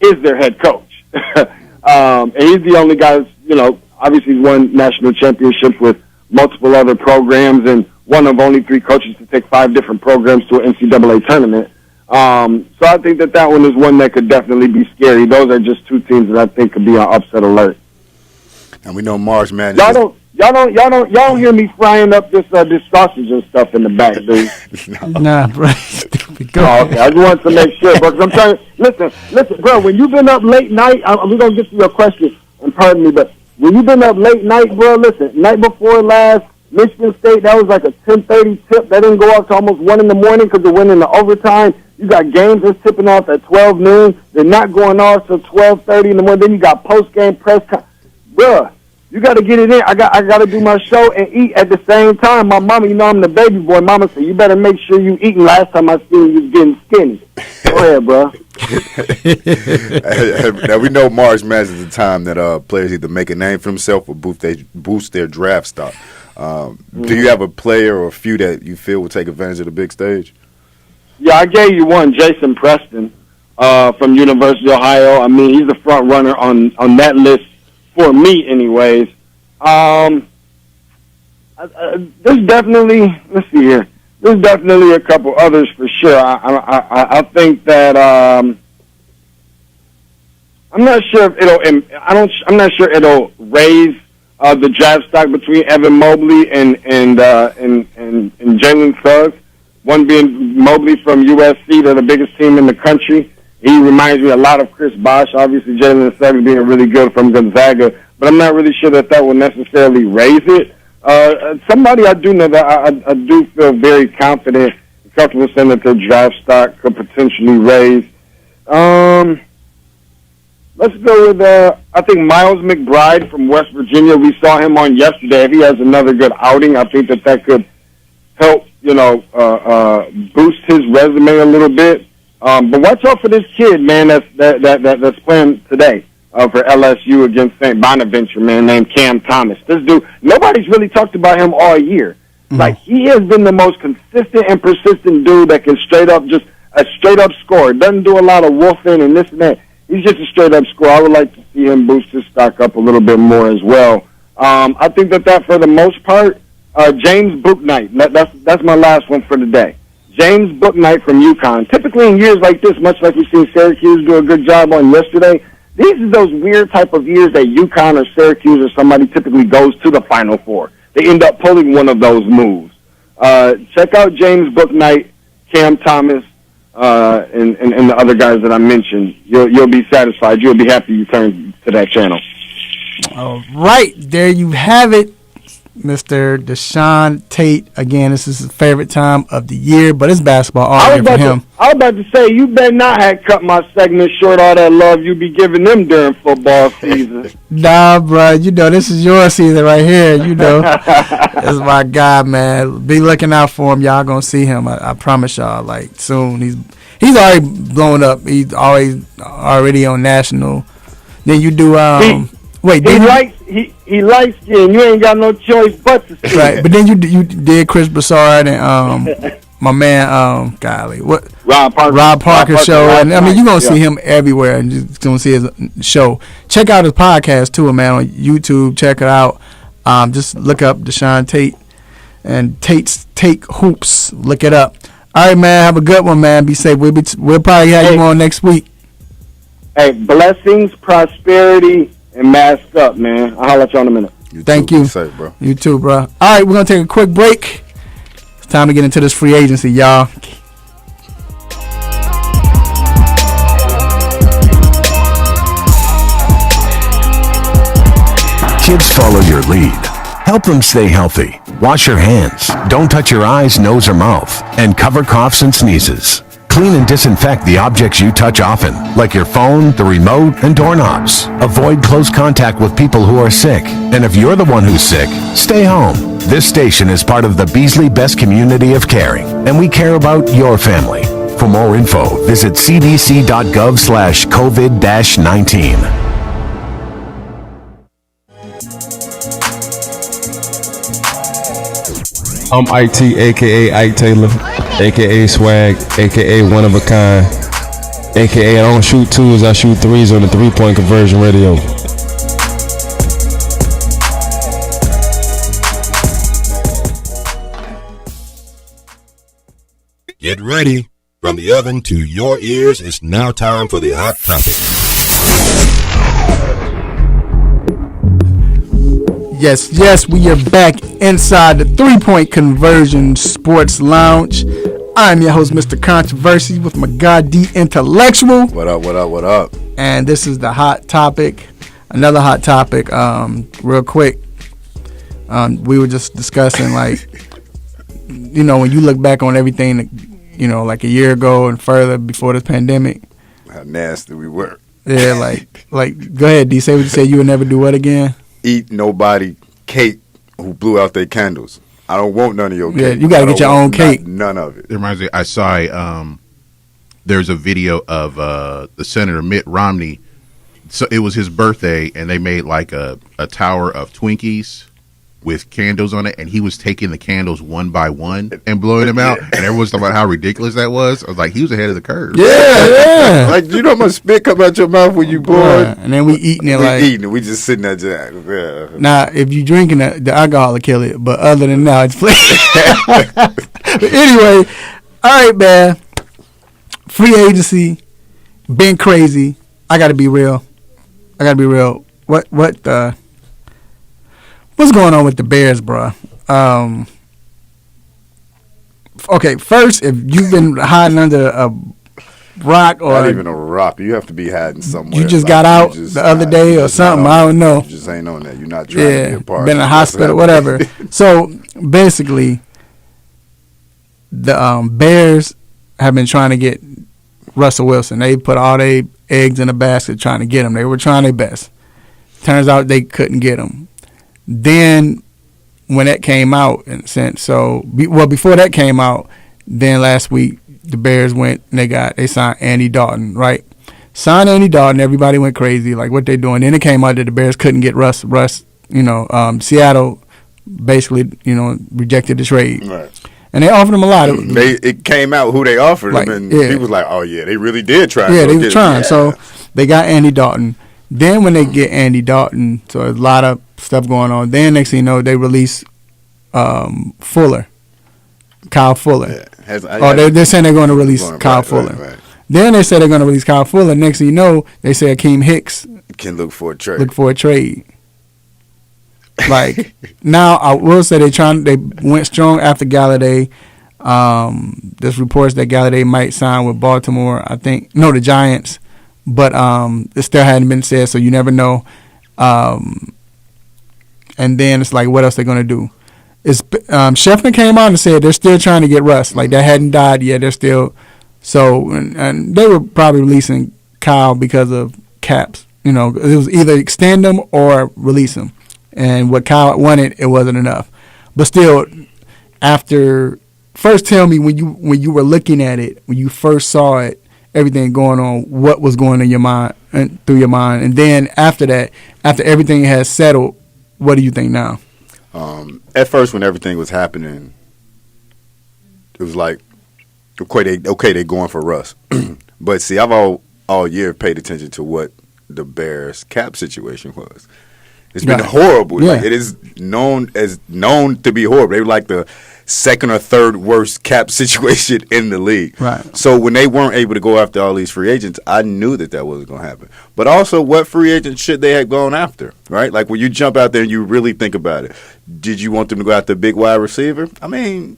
R: is their head coach. And he's the only guy, obviously he's won national championships with multiple other programs and one of only 3 coaches to take 5 different programs to an NCAA tournament. So I think that one is one that could definitely be scary. Those are just 2 teams that I think could be on upset alert.
I: And we know March Madness.
R: Y'all don't hear me frying up this sausage and stuff in the back, dude.
H: Nah, bro.
R: Oh, okay. I just want to make sure, bro. Because I'm trying. Listen, bro. When you've been up late night, we're gonna get to your question. And pardon me, but when you've been up late night, bro. Listen, night before last, Michigan State, that was like a 10:30 tip. That didn't go out to almost 1 in the morning because they went into overtime. You got games that's tipping off at 12 noon. They're not going off till 12:30 in the morning. Then you got post-game press bruh, you got to get it in. I got to do my show and eat at the same time. My mama, I'm the baby boy. Mama said, you better make sure you eating. Last time I seen you was getting skinny. Go ahead, bro.
I: Now, we know March Madness is the time that players either make a name for themselves or boost their draft stock. Do you have a player or a few that you feel will take advantage of the big stage?
R: Yeah, I gave you one, Jason Preston from University of Ohio. I mean, he's the front runner on that list for me anyways. There's definitely, let's see here, there's definitely a couple others for sure. I think that I'm not sure if I'm not sure it'll raise the draft stock between Evan Mobley and Jalen Suggs. One being Mobley from USC, they're the biggest team in the country. He reminds me a lot of Chris Bosh. Obviously, Jalen Suggs being really good from Gonzaga, but I'm not really sure that will necessarily raise it. Somebody I do know that I do feel very confident, comfortable saying that their draft stock could potentially raise. Let's go with, I think, Miles McBride from West Virginia. We saw him on yesterday. If he has another good outing, I think that could help, boost his resume a little bit. But watch out for this kid, man, that's playing today for LSU against St. Bonaventure, man, named Cam Thomas. This dude, nobody's really talked about him all year. Mm-hmm. Like, he has been the most consistent and persistent dude that can straight up score. Doesn't do a lot of wolfing and this and that. He's just a straight-up scorer. I would like to see him boost his stock up a little bit more as well. I think that for the most part, James Bouknight, that's my last one for today. James Bouknight from UConn. Typically in years like this, much like we've seen Syracuse do a good job on yesterday, these are those weird type of years that UConn or Syracuse or somebody typically goes to the Final Four. They end up pulling one of those moves. Check out James Bouknight, Cam Thomas, and the other guys that I mentioned. You'll be satisfied. You'll be happy you turned to that channel.
H: All right, there you have it, Mr. Deshaun Tate. Again, this is his favorite time of the year, but it's basketball all year for him.
R: I was about to say, you better not have cut my segment short, all that love you be giving them during football season.
H: Nah, bro, this is your season right here, That's my guy, man. Be looking out for him. Y'all gonna see him. I promise y'all, like, soon. He's already blown up. He's already on national. Then you do,
R: he likes skin. You ain't got no choice but to see.
H: Right, but then you did Chris Broussard and my man, Rob Parker show, and I mean you're gonna see him everywhere, and you're gonna see his show. Check out his podcast too, man, on YouTube. Check it out. Just look up Deshaun Tate and Tate's Take Hoops. Look it up. All right, man. Have a good one, man. Be safe. We'll probably have you on next week.
R: Hey, blessings, prosperity, and mask up, man. I'll holler at you in a minute.
H: Thank you.
I: Be safe, bro.
H: You too, bro. All right, we're gonna take a quick break. It's time to get into this free agency, y'all.
B: Kids follow your lead. Help them stay healthy. Wash your hands. Don't touch your eyes, nose, or mouth. And cover coughs and sneezes. Clean and disinfect the objects you touch often, like your phone, the remote, and doorknobs. Avoid close contact with people who are sick. And if you're the one who's sick, stay home. This station is part of the Beasley Best Community of Caring, and we care about your family. For more info, visit cdc.gov/COVID-19.
S: I'm IT, a.k.a. Ike Taylor, a.k.a. Swag, a.k.a. One of a Kind, a.k.a. I don't shoot twos, I shoot threes on the 3-point conversion radio.
T: Get ready. From the oven to your ears, it's now time for the Hot Topic.
H: Yes, we are back inside the 3-point conversion sports lounge. I'm your host, Mr. Controversy, with my guy, D Intellectual.
I: What up?
H: And this is the hot topic. Another hot topic. Real quick. We were just discussing, like, when you look back on everything, like a year ago and further before this pandemic.
I: How nasty we were.
H: Yeah, like, go ahead, D. Say what you say. You would never do what again?
I: Eat nobody cake who blew out their candles. I don't want none of your cake.
H: Yeah, you gotta get your own cake.
I: None of it.
J: It reminds me. I saw there's a video of the Senator Mitt Romney. So it was his birthday, and they made like a tower of Twinkies with candles on it, and he was taking the candles one by one and blowing them out, and everyone's talking about how ridiculous that was. I was like, he was ahead of the curve.
H: Yeah.
I: Like, you know how much spit come out your mouth when you blow it?
H: And then we eating it
I: We just sitting there just, yeah.
H: Now, if you drinking the alcohol will kill it, but other than that, it's But anyway, all right, man. Free agency, been crazy. I got to be real. I gotta be real. What's going on with the Bears, bro? Okay, first, if you've been hiding under a rock or
I: not even a rock, you have to be hiding somewhere.
H: You just got out the other day or something. I don't know.
I: You just ain't on that. You're not trying to be a part.
H: Been in the hospital, whatever. So basically, the Bears have been trying to get Russell Wilson. They put all their eggs in a basket trying to get him. They were trying their best. Turns out they couldn't get him. Then when that came out, in a sense, before that came out, then last week the Bears went and they signed Andy Dalton, right? Signed Andy Dalton, everybody went crazy, like what they doing. Then it came out that the Bears couldn't get Russ. Seattle basically, rejected the trade.
I: Right.
H: And they offered him a lot.
I: It came out who they offered him, and people was like, "Oh yeah, they really did try."
H: Yeah, they were trying. Yeah. So they got Andy Dalton. Then when they get Andy Dalton, so there's a lot of stuff going on. Then next thing you know, they release Fuller, Kyle Fuller. Yeah. They're saying they're going to release Kyle Fuller. Right. Then they say they're going to release Kyle Fuller. Next thing you know, they say Akeem Hicks
I: can look for a trade.
H: Like now, I will say they went strong after Galladay. There's reports that Galladay might sign with Baltimore. I think the Giants, but it still hadn't been said, so you never know. And then it's like, what else they're gonna do? Scheffner came out and said they're still trying to get Russ. Like that hadn't died yet. They're still and they were probably releasing Kyle because of caps. It was either extend them or release him. And what Kyle wanted, it wasn't enough. But still, first tell me when you were looking at it, when you first saw it, everything going on, what was going in your mind and through your mind, and then after that, after everything has settled, what do you think now?
I: At first, when everything was happening, it was like, okay, they're going for Russ. But see, I've all year paid attention to what the Bears cap situation was. It's been horrible. Yeah. Like, it is known to be horrible. They were like the second or third worst cap situation in the league.
H: Right.
I: So when they weren't able to go after all these free agents, I knew that wasn't going to happen. But also, what free agents should they have gone after? Right. Like when you jump out there and you really think about it, did you want them to go after a big wide receiver? I mean,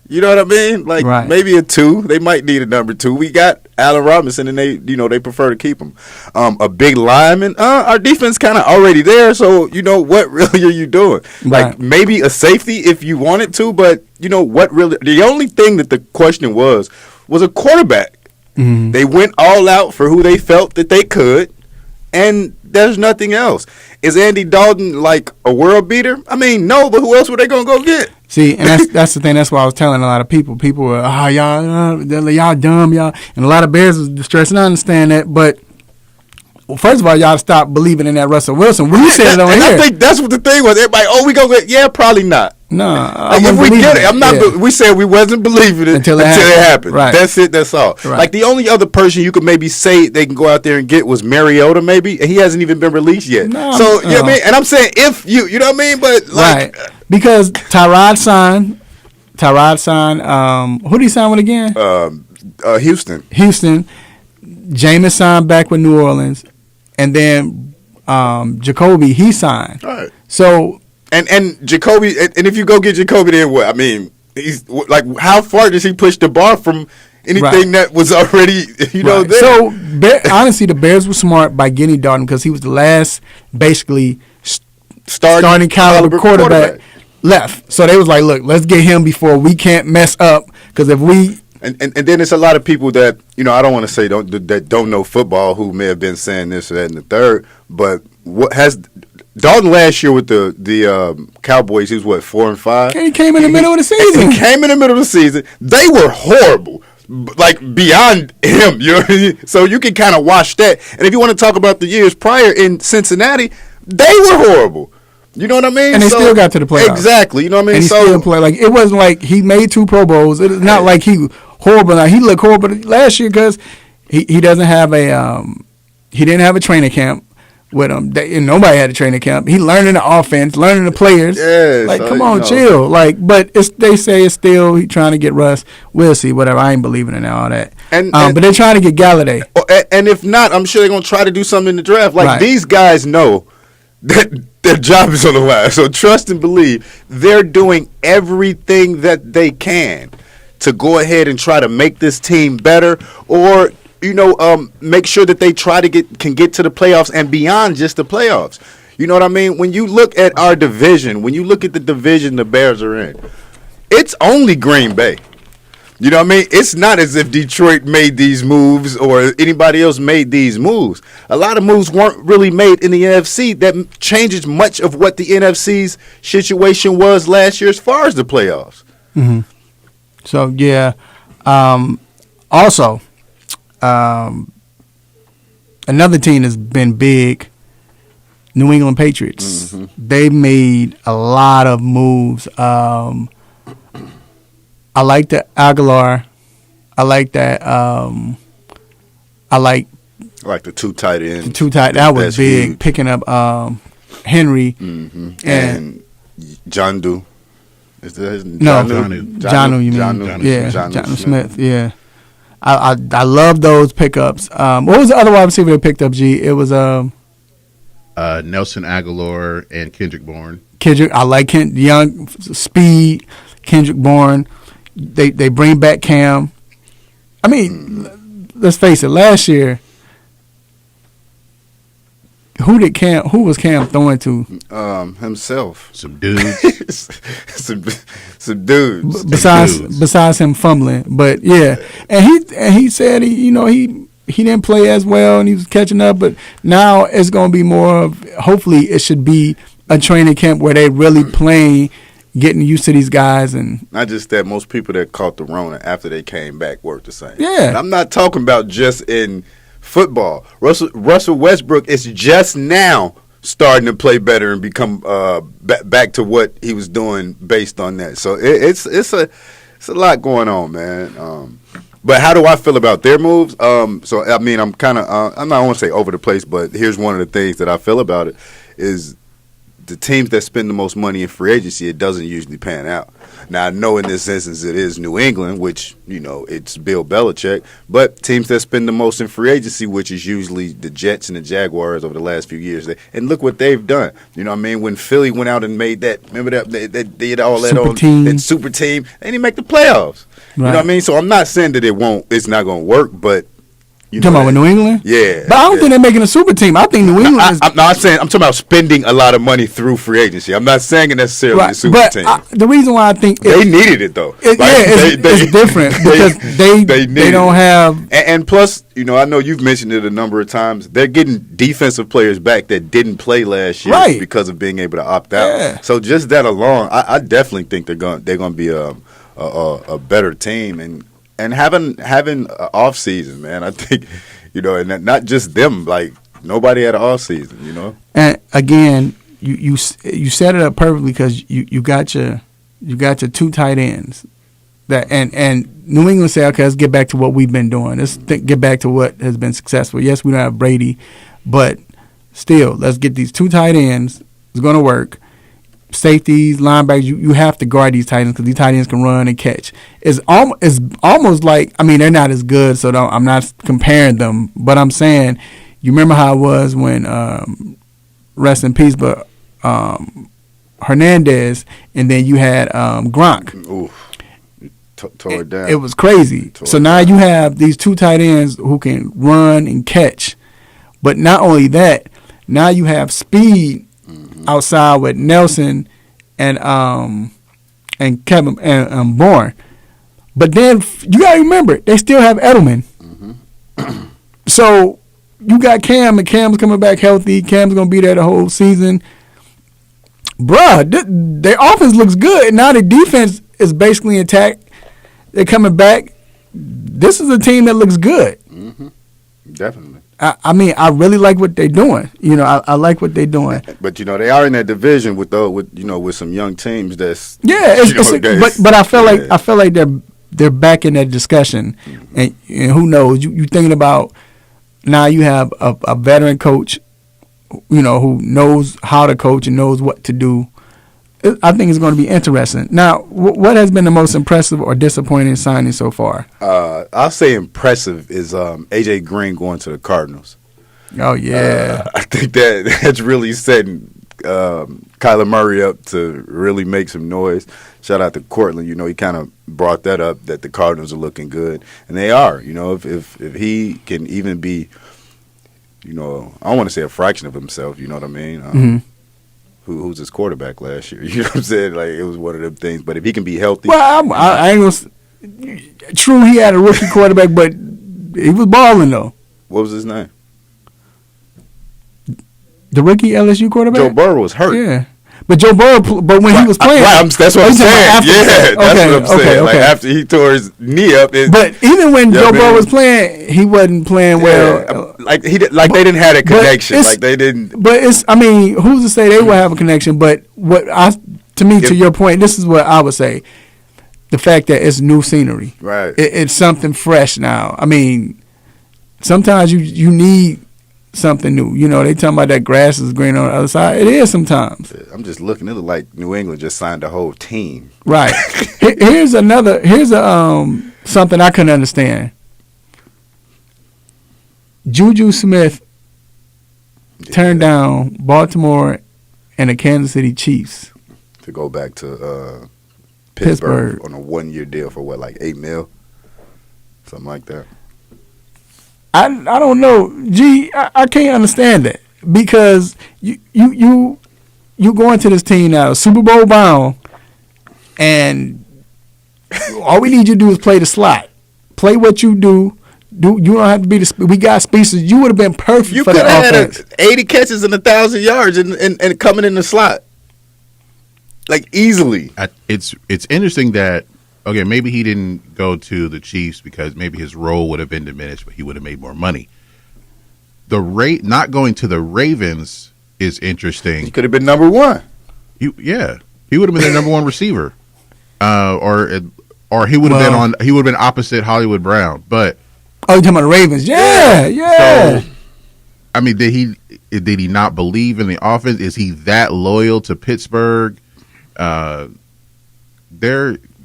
I: you know what I mean? Like maybe a 2. They might need a number 2. We got Allen Robinson, and they prefer to keep him. A big lineman. Our defense kind of already there. So what really are you doing?
H: Right.
I: Like maybe a safety if you wanted to, but what really? The only thing that the question was a quarterback.
H: Mm-hmm.
I: They went all out for who they felt that they could, and there's nothing else. Is Andy Dalton like a world beater? I mean, no, but who else were they gonna go get?
H: See, and that's the thing. That's why I was telling a lot of people. People were, y'all dumb, y'all. And a lot of Bears was distressed, and I understand that. But first of all, y'all stop believing in that Russell Wilson. We said it on here.
I: I think that's what the thing was. Everybody, we gonna get? Yeah, probably not.
H: No,
I: if we get it, I'm not. Yeah. We said we wasn't believing it until it happened.
H: Right.
I: That's it. That's all.
H: Right.
I: Like the only other person you could maybe say they can go out there and get was Mariota, maybe, and he hasn't even been released yet.
H: No,
I: so you know what I mean. And I'm saying if you know what I mean, but like
H: because Tyrod signed. Who did he sign with again?
I: Houston.
H: Jameis signed back with New Orleans, and then Jacoby he signed.
I: All right.
H: So.
I: And Jacoby, and if you go get Jacoby, then what? I mean, he's like, how far does he push the bar from anything that was already, there?
H: So, honestly, the Bears were smart by getting Dalton because he was the last, basically, starting caliber quarterback left. So they was like, look, let's get him before we can't mess up because if we.
I: And then it's a lot of people that, I don't want to say that don't know football who may have been saying this or that and the third, but what has. Dalton last year with the Cowboys, he was 4-5.
H: He came in the middle of the season.
I: He came in the middle of the season. They were horrible, like beyond him. You know what I mean? So you can kind of watch that. And if you want to talk about the years prior in Cincinnati, they were horrible. You know what I mean?
H: And they still got to the playoffs.
I: Exactly. You know what I mean?
H: And he still played. Like it wasn't like he made 2 Pro Bowls. It's not like he horrible. Like, he looked horrible last year because he doesn't have he didn't have a training camp. with him. And nobody had a training camp. He learning the offense, learning the players.
I: Yeah,
H: like,
I: so,
H: come on, chill. Like, but they say it's still he trying to get Russ. We'll see. Whatever. I ain't believing in all that. But they're trying to get Galladay.
I: And if not, I'm sure they're gonna try to do something in the draft. Like these guys know that their job is on the line. So trust and believe they're doing everything that they can to go ahead and try to make this team better, or make sure that they can get to the playoffs and beyond just the playoffs. You know what I mean? When you look at our division, when you look at the division the Bears are in, it's only Green Bay. You know what I mean? It's not as if Detroit made these moves or anybody else made these moves. A lot of moves weren't really made in the NFC that changes much of what the NFC's situation was last year as far as the playoffs.
H: Mm-hmm. So, yeah. Also, another team that's been big, New England Patriots. Mm-hmm. They made a lot of moves. I like the Aguilar. I like that. I like
I: the two tight ends.
H: That was big. Huge. Picking up Henry
I: and John Doe. Is that his name?
H: No, John. You mean? Yeah, John Smith. Yeah. I love those pickups. What was the other wide receiver they picked up? G. It was
J: Nelson Aguilar and Kendrick Bourne.
H: I like young speed. Kendrick Bourne. They bring back Cam. I mean, let's face it. Last year, who was Cam throwing to?
I: Himself.
J: Some dudes.
I: some dudes.
H: Besides him fumbling, but yeah, and he said he didn't play as well and he was catching up, but now it's gonna be more of, hopefully it should be a training camp where they really playing. Getting used to these guys. And
I: not just that, most people that caught the Rona after they came back worked the same.
H: Yeah.
I: And I'm not talking about just in football. Russell Westbrook is just now starting to play better and become back to what he was doing based on that. So it's a lot going on, man. But how do I feel about their moves? So I mean, I'm kind of I'm not want to say over the place, but here's one of the things that I feel about it is the teams that spend the most money in free agency, it doesn't usually pan out. Now, I know in this instance it is New England, which, it's Bill Belichick, but teams that spend the most in free agency, which is usually the Jets and the Jaguars over the last few years. And look what they've done. You know what I mean? When Philly went out and made that, remember that they did all that that super team, they didn't make the playoffs. Right. You know what I mean? So I'm not saying that it's not going to work, but
H: you talking about with New England?
I: Yeah.
H: But I don't think they're making a super team. I think New England is...
I: I'm talking about spending a lot of money through free agency. I'm not saying it necessarily a super team.
H: The reason why I think...
I: They needed it, though.
H: It's different because they don't have...
I: And plus, I know you've mentioned it a number of times, they're getting defensive players back that didn't play last year because of being able to opt out.
H: Yeah.
I: So just that alone, I definitely think they're going to be a better team. And having an off season, man, I think, and not just them, like nobody had an off season,
H: And again, you set it up perfectly because you got your two tight ends that and New England say, okay, let's get back to what we've been doing. Let's get back to what has been successful. Yes, we don't have Brady, but still, let's get these two tight ends. It's going to work. Safeties, linebackers, you have to guard these tight ends because these tight ends can run and catch. It's almost like, I mean, they're not as good, so I'm not comparing them, but I'm saying, you remember how it was when, rest in peace, but Hernandez, and then you had Gronk.
I: Ooh, tore it down.
H: It was crazy. So now you have these two tight ends who can run and catch, but not only that, now you have speed outside with Nelson and Kevin and Bourne. But then you gotta remember they still have Edelman. Mm-hmm. So you got Cam, and Cam's coming back healthy. Cam's gonna be there the whole season. Bruh, their offense looks good. Now the defense is basically intact. They're coming back. This is a team that looks good.
I: Mm-hmm. Definitely.
H: I mean, I really like what they're doing. I like what they're doing.
I: But they are in that division with some young teams. That's
H: but I feel like they're back in that discussion, mm-hmm. and who knows? You thinking about now? You have a veteran coach who knows how to coach and knows what to do. I think it's going to be interesting. Now, what has been the most impressive or disappointing signing so far?
I: I'll say impressive is AJ Green going to the Cardinals.
H: Oh yeah,
I: I think that's really setting Kyler Murray up to really make some noise. Shout out to Cortland. He kind of brought that up, that the Cardinals are looking good, and they are. If he can even be, I don't want to say a fraction of himself. You know what I mean? Who's his quarterback last year? You know what I'm saying? Like, it was one of them things. But if he can be healthy,
H: well, I ain't gonna. True, he had a rookie quarterback, but he was balling though.
I: What was his name?
H: The rookie LSU quarterback?
I: Joe Burrow was hurt.
H: Yeah. But Joe Burrow, but when he was playing.
I: That's what I'm saying. That's what I'm saying. Like, after he tore his knee up.
H: But even when Joe Burrow was playing, he wasn't playing well.
I: They didn't have a connection. Like, they didn't.
H: But who's to say they will have a connection? But to your point, this is what I would say. The fact that it's new scenery.
I: Right.
H: It's something fresh now. Sometimes you need something new. They talking about that grass is green on the other side. It is sometimes.
I: I'm just looking. It look like New England just signed a whole team.
H: Right. Here's something I couldn't understand. Juju Smith turned down Baltimore and the Kansas City Chiefs
I: to go back to Pittsburgh on a 1-year deal for what, like $8 million, something like that.
H: I don't know. I can't understand that, because you go into this team now, Super Bowl bound, and all we need you to do is play the slot. Play what you do. You don't have to be we got species. You would have been perfect for that offense.
I: You could have had 80 catches and 1,000 yards and coming in the slot, like, easily.
J: It's interesting that. Okay, maybe he didn't go to the Chiefs because maybe his role would have been diminished, but he would have made more money. Not going to the Ravens is interesting.
I: He could have been number one.
J: He would have been their number one receiver, or he would have been opposite Hollywood Brown. But
H: you're talking about the Ravens? Yeah.
J: So, did he not believe in the offense? Is he that loyal to Pittsburgh?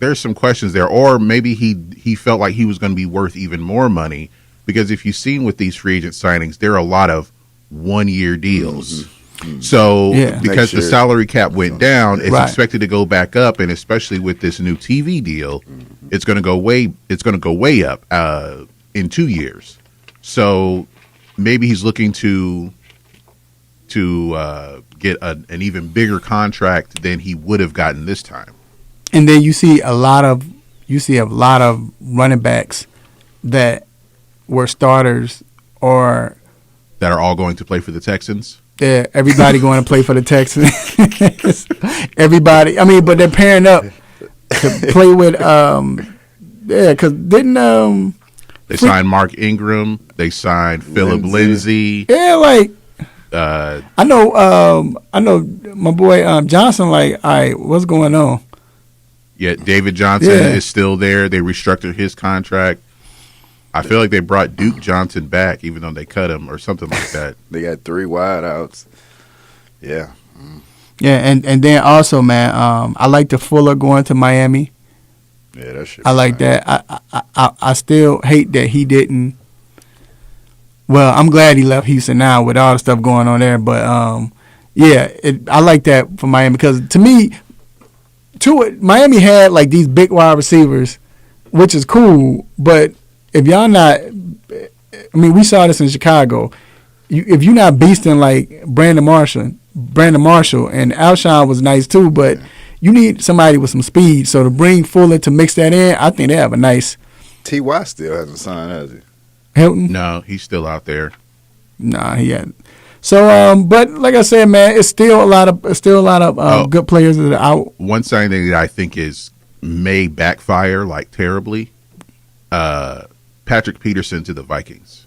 J: There's some questions there, or maybe he felt like he was going to be worth even more money, because if you've seen with these free agent signings, there are a lot of 1-year deals. Mm-hmm. So because the salary cap went down, it's expected to go back up, and especially with this new TV deal, it's going to go way up in 2 years. So maybe he's looking to get an even bigger contract than he would have gotten this time.
H: And then you see a lot of running backs that were starters or
J: that are all going to play for the Texans.
H: Yeah, everybody going to play for the Texans. Everybody. But they're pairing up to play with. Because didn't
J: they signed Mark Ingram? They signed Phillip Lindsay.
H: Yeah, like. I know my boy Johnson. Like, all right, what's going on?
J: Yeah, David Johnson is still there. They restructured his contract. I feel like they brought Duke Johnson back, even though they cut him or something like that.
I: They got 3 wideouts. Yeah.
H: Yeah, and then also, man, I like the Fuller going to Miami.
I: Yeah, that shit.
H: I like that. I still hate that he didn't. Well, I'm glad he left Houston now with all the stuff going on there. But I like that for Miami, because to me. Miami had like these big wide receivers, which is cool. But if y'all not, we saw this in Chicago. If you're not beasting like Brandon Marshall, and Alshon was nice too, but you need somebody with some speed. So to bring Fuller to mix that in, I think they have a nice.
I: T.Y. still hasn't signed, has he?
H: Hilton?
J: No, he's still out there.
H: Nah, he hasn't. So, but like I said, man, it's still a lot of good players that are out.
J: One signing that I think may backfire like terribly. Patrick Peterson to the Vikings.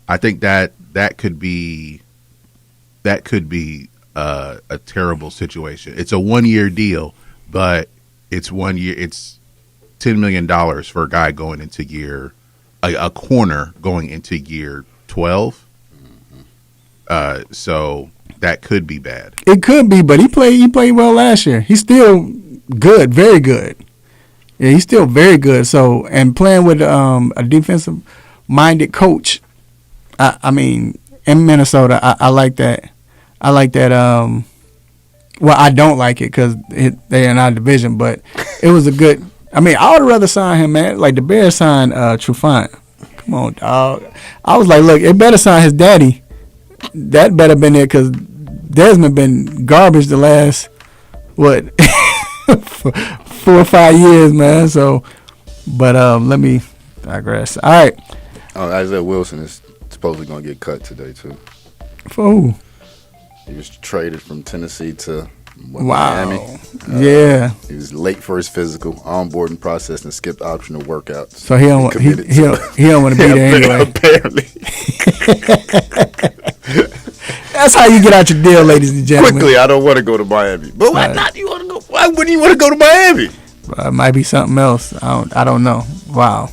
J: I think that could be a terrible situation. It's a 1-year deal, but it's 1 year. It's $10 million for a guy going into a corner going into year 12. So that could be bad.
H: It could be, but he played well last year. He's still good, very good. Yeah, he's still very good. So, and playing with a defensive-minded coach, I mean, in Minnesota, I like that. I like that. Well, I don't like it because they're in our division, but it was a good. I mean, I would rather sign him, man. Like the Bears signed Trufant. Come on, dog. I was like, look, it better sign his daddy. That better been there because Desmond been garbage the last 4 or 5 years, man. So, but let me digress. All right.
I: Isaiah Wilson is supposedly going to get cut today too.
H: For who?
I: He was traded from Tennessee to
H: Miami.
I: Yeah. He was late for his physical, onboarding process, and skipped optional workouts.
H: So he don't want to be there anyway.
I: Apparently.
H: That's how you get out your deal, ladies and gentlemen.
I: Quickly, I don't want to go to Miami. But why not? You want to go? Why wouldn't you want to go to Miami?
H: It might be something else. I don't know. Wow.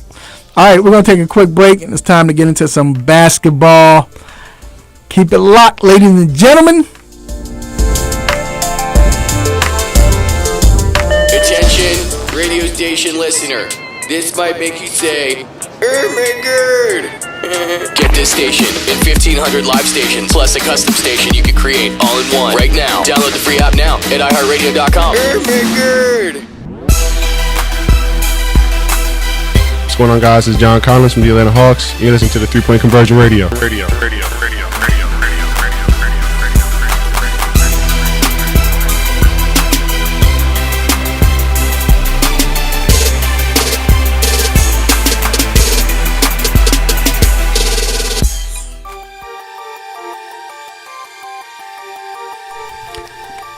H: All right, we're going to take a quick break, and it's time to get into some basketball. Keep it locked, ladies and gentlemen.
U: Attention, radio station listener. This might make you say, oh my god. Get this station and 1,500 live stations, plus a custom station you can create all in one. Right now. Download the free app now at iHeartRadio.com. Oh my god.
V: What's going on, guys? It's John Collins from the Atlanta Hawks. You're listening to the 3-Point Conversion Radio.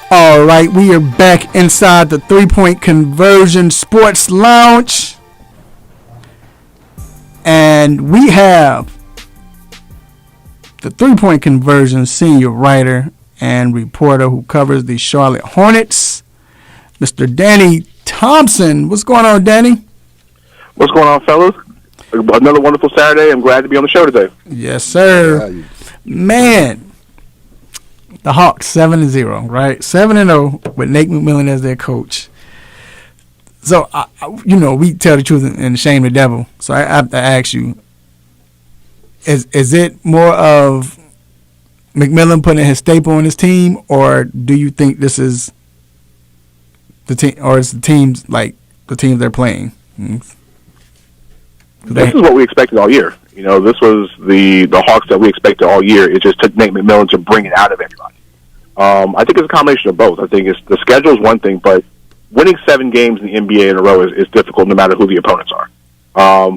H: All right, we are back inside the 3-Point Conversion Sports Lounge. And we have the 3-Point Conversion senior writer and reporter who covers the Charlotte Hornets, Mr. Danny Thompson. What's going on, Danny?
W: What's going on, fellas? Another wonderful Saturday. I'm glad to be on the show today.
H: Yes, sir. Man, the Hawks 7-0, right? 7-0 with Nate McMillan as their coach. So, we tell the truth and shame the devil. So I have to ask you, is it more of McMillan putting his staple on his team, or do you think this is the team, or is the teams like the teams they're playing?
W: This is what we expected all year. This was the Hawks that we expected all year. It just took Nate McMillan to bring it out of everybody. I think it's a combination of both. I think it's the schedule is one thing, but winning 7 games in the NBA in a row is difficult no matter who the opponents are.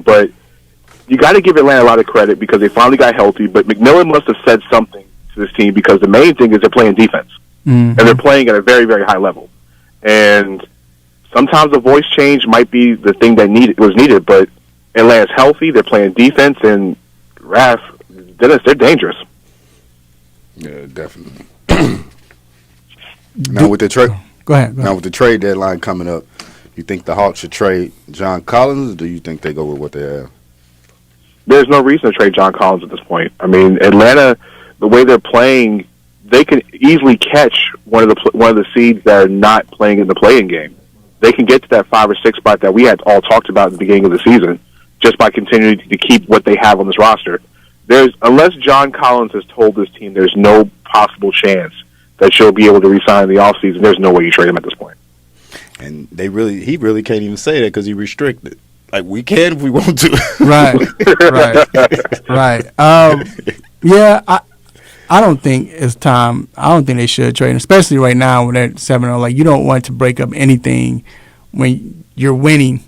W: But you got to give Atlanta a lot of credit because they finally got healthy, but McMillan must have said something to this team because the main thing is they're playing defense. And they're playing at a very, very high level. And sometimes a voice change might be the thing that was needed, but Atlanta's healthy, they're playing defense, and Raph, Dennis, they're dangerous.
I: Yeah, definitely. Now with the trade,
H: go ahead.
I: Now with the trade deadline coming up, you think the Hawks should trade John Collins, or do you think they go with what they have?
W: There's no reason to trade John Collins at this point. I mean, Atlanta, the way they're playing, they can easily catch one of the seeds that are not playing in the play-in game. They can get to that 5 or 6 spot that we had all talked about at the beginning of the season just by continuing to keep what they have on this roster. Unless John Collins has told this team there's no possible chance that she'll be able to resign in the offseason, there's no way you trade him at this point.
I: And he really can't even say that because he restricted. Like, we can if we want to.
H: Right. Yeah, I don't think it's time. I don't think they should trade him, especially right now when they're 7-0. Like, you don't want to break up anything when you're winning,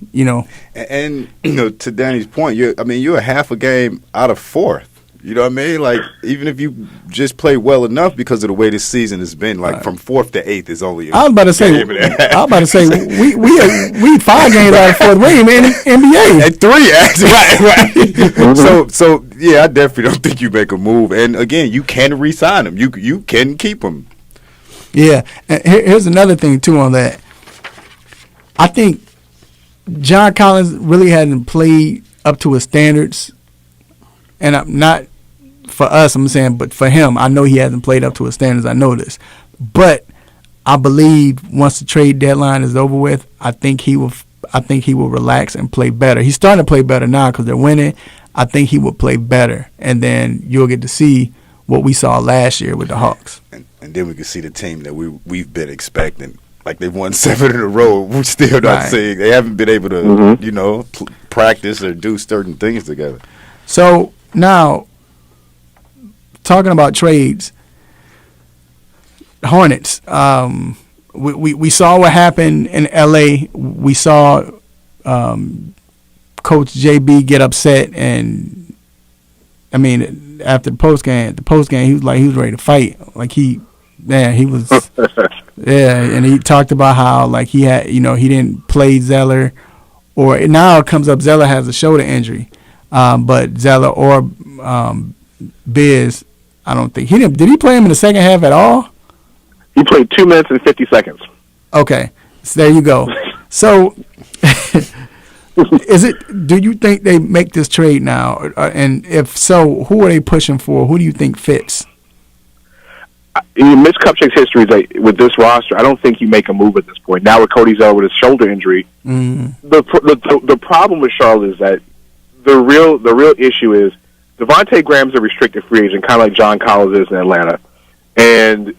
I: And to Danny's point, you're a half a game out of 4th. You know what I mean? Like, even if you just play well enough because of the way this season has been, like from 4th to 8th is only.
H: I was about to say, we 5 games out of 4th. We ain't in NBA.
I: At 3, actually. Right. So yeah, I definitely don't think you make a move. And again, you can re-sign him. You can keep him.
H: Yeah. And here's another thing too on that. I think John Collins really hasn't played up to his standards, and I'm not for us, I'm saying, but for him, I know he hasn't played up to his standards. I know this, but I believe once the trade deadline is over with, I think he will relax and play better. He's starting to play better now because they're winning. I think he will play better, and then you'll get to see what we saw last year with the Hawks.
I: And then we can see the team that we've been expecting. Like they've won 7 in a row. We're still not seeing. They haven't been able to, practice or do certain things together.
H: So now, talking about trades, Hornets. We saw what happened in L.A. We saw Coach JB get upset, and I mean, after the post game, he was ready to fight. He was. Yeah, and he talked about how he had, he didn't play Zeller, or now it comes up Zeller has a shoulder injury, but Zeller or Biz, I don't think did he play him in the second half at all?
W: He played 2 minutes and 50 seconds.
H: Okay, so there you go. So, do you think they make this trade now? And if so, who are they pushing for? Who do you think fits?
W: Mitch Kupchak's history is with this roster, I don't think you make a move at this point. Now with Cody Zeller with his shoulder injury, the problem with Charlotte is that the real issue is Devontae Graham's a restricted free agent, kind of like John Collins is in Atlanta, and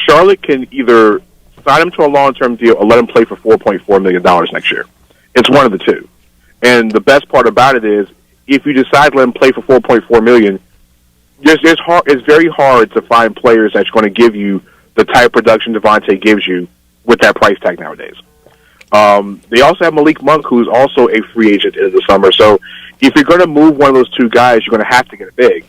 W: Charlotte can either sign him to a long-term deal or let him play for $4.4 million next year. It's one of the two. And the best part about it is, if you decide to let him play for $4.4 million, it's very hard to find players that's going to give you the type of production Devontae gives you with that price tag nowadays. They also have Malik Monk, who's also a free agent in the summer. So if you're going to move one of those two guys, you're going to have to get a big.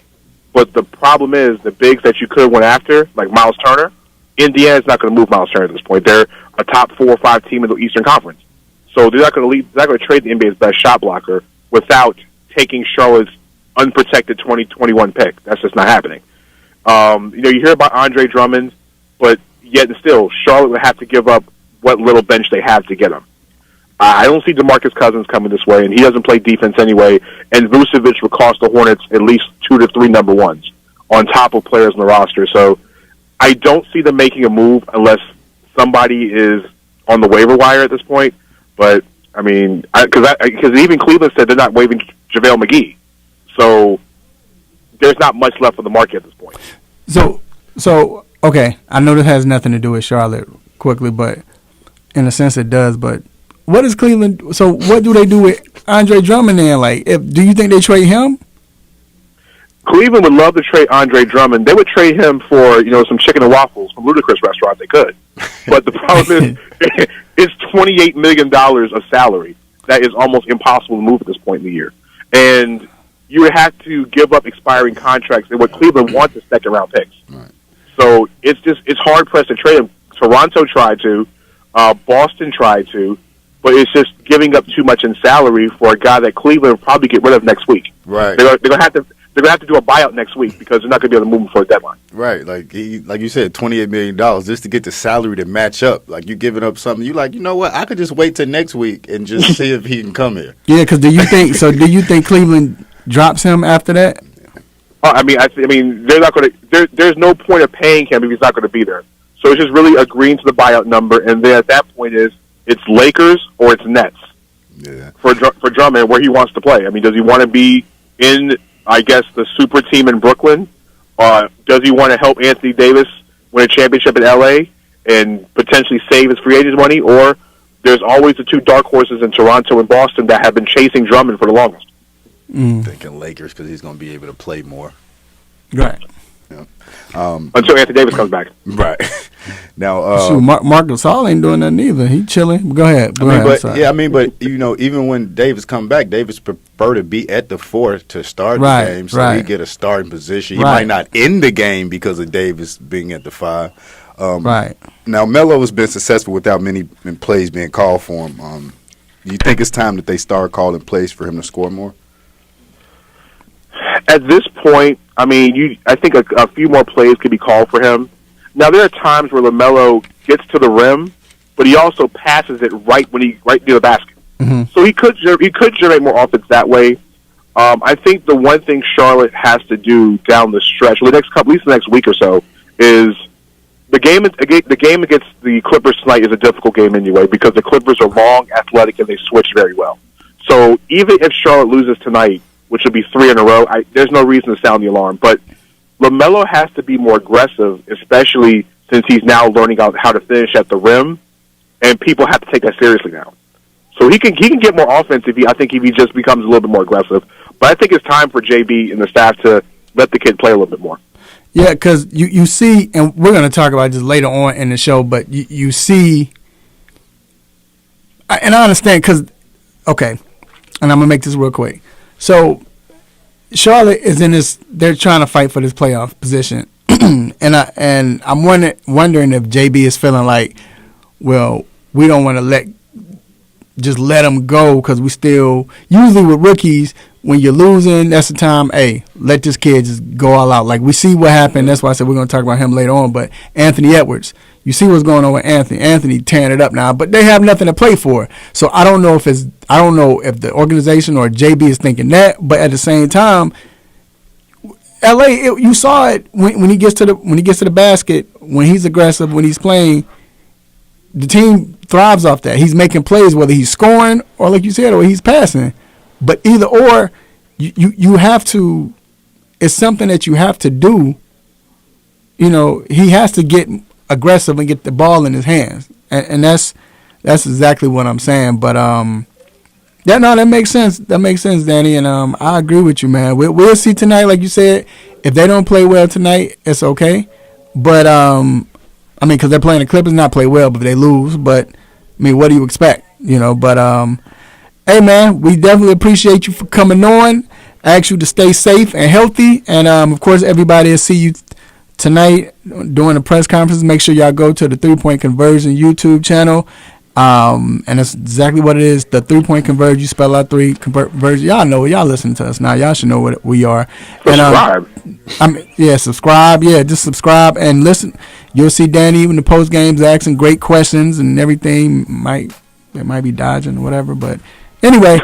W: But the problem is the bigs that you could have went after, like Miles Turner, Indiana's not going to move Miles Turner at this point. They're a top 4 or 5 team in the Eastern Conference. So they're not going to trade the NBA's best shot blocker without taking Charlotte's unprotected 2021 pick. That's just not happening. You hear about Andre Drummond, but yet and still, Charlotte would have to give up what little bench they have to get him. I don't see DeMarcus Cousins coming this way, and he doesn't play defense anyway, and Vucevic would cost the Hornets at least 2 to 3 number ones on top of players on the roster. So I don't see them making a move unless somebody is on the waiver wire at this point. But, I mean, because even Cleveland said they're not waiving JaVale McGee. So there's not much left on the market at this point.
H: So okay, I know this has nothing to do with Charlotte quickly, but in a sense it does. But what is Cleveland? So what do they do with Andre Drummond then? Do you think they trade him?
W: Cleveland would love to trade Andre Drummond. They would trade him for some chicken and waffles from Ludacris restaurant. They could, but the problem is it's $28 million of salary that is almost impossible to move at this point in the year, and you would have to give up expiring contracts, and what Cleveland wants is second-round picks. Right. So it's hard-pressed to trade him. Toronto tried to, Boston tried to, but it's just giving up too much in salary for a guy that Cleveland will probably get rid of next week.
I: Right.
W: They're going to have to do a buyout next week because they're not going to be able to move him for a deadline.
I: Right. Like you said, $28 million just to get the salary to match up. Like you're giving up something. You're like, you know what? I could just wait till next week and just see if he can come here.
H: Yeah, because do you think Cleveland drops him after that?
W: I mean, they're not going to. There's no point of paying him if he's not going to be there. So it's just really agreeing to the buyout number, and then at that point it's Lakers or it's Nets. Yeah. For Drummond, where he wants to play. I mean, does he want to be in, I guess, the super team in Brooklyn? Does he want to help Anthony Davis win a championship in L.A. and potentially save his free agent money? Or there's always the two dark horses in Toronto and Boston that have been chasing Drummond for the longest.
I: Thinking Lakers because he's going to be able to play more.
H: Right.
I: Yeah.
W: Until Anthony Davis comes back.
I: Right. Now,
H: Marc Gasol ain't doing nothing either. He chilling. Go ahead.
I: But even when Davis come back, Davis prefer to be at the 4th to start the game, so he get a starting position. He might not end the game because of Davis being at the 5.
H: Right.
I: Now, Melo has been successful without many plays being called for him. Do you think it's time that they start calling plays for him to score more?
W: At this point, I mean, I think a few more plays could be called for him. Now, there are times where LaMelo gets to the rim, but he also passes it right near the basket. Mm-hmm. So he could generate more offense that way. I think the one thing Charlotte has to do down the stretch, at least the next week or so, is the game against the Clippers tonight is a difficult game anyway because the Clippers are long, athletic, and they switch very well. So even if Charlotte loses tonight, which will be 3 in a row, there's no reason to sound the alarm. But LaMelo has to be more aggressive, especially since he's now learning how to finish at the rim, and people have to take that seriously now. So he can get more offense if he just becomes a little bit more aggressive. But I think it's time for JB and the staff to let the kid play a little bit more.
H: Yeah, because you see, and we're going to talk about this later on in the show, but you see, and I understand because, okay, and I'm going to make this real quick. So Charlotte is in this, they're trying to fight for this playoff position. and I'm wondering if JB is feeling like, well, we don't want to let them go because we still, usually with rookies, when you're losing, that's the time, hey, let this kid just go all out. Like, we see what happened. That's why I said we're going to talk about him later on. But Anthony Edwards, you see what's going on with Anthony. Anthony tearing it up now, but they have nothing to play for. So I don't know if the organization or JB is thinking that, but at the same time, LA, you saw it when he gets to the basket, when he's aggressive, when he's playing, the team thrives off that. He's making plays, whether he's scoring or, like you said, or he's passing. But either or, you have to. It's something that you have to do. You know, he has to get aggressive and get the ball in his hands, and that's exactly what I'm saying. But that makes sense. That makes sense, Danny. And I agree with you, man. We'll see tonight, like you said. If they don't play well tonight, it's okay. But I mean, because they're playing the Clippers, not play well, but they lose. But I mean, what do you expect? You know, but hey, man, we definitely appreciate you for coming on. I ask you to stay safe and healthy. And, of course, everybody will see you tonight during the press conference. Make sure y'all go to the 3-Point Conversion YouTube channel. And that's exactly what it is, the 3-Point Conversion. You spell out 3 conversion. Y'all know it. Y'all listening to us now. Y'all should know what we are.
W: Subscribe.
H: Subscribe. Yeah, just subscribe and listen. You'll see Danny even the post games asking great questions and everything. They might be dodging or whatever, but anyway,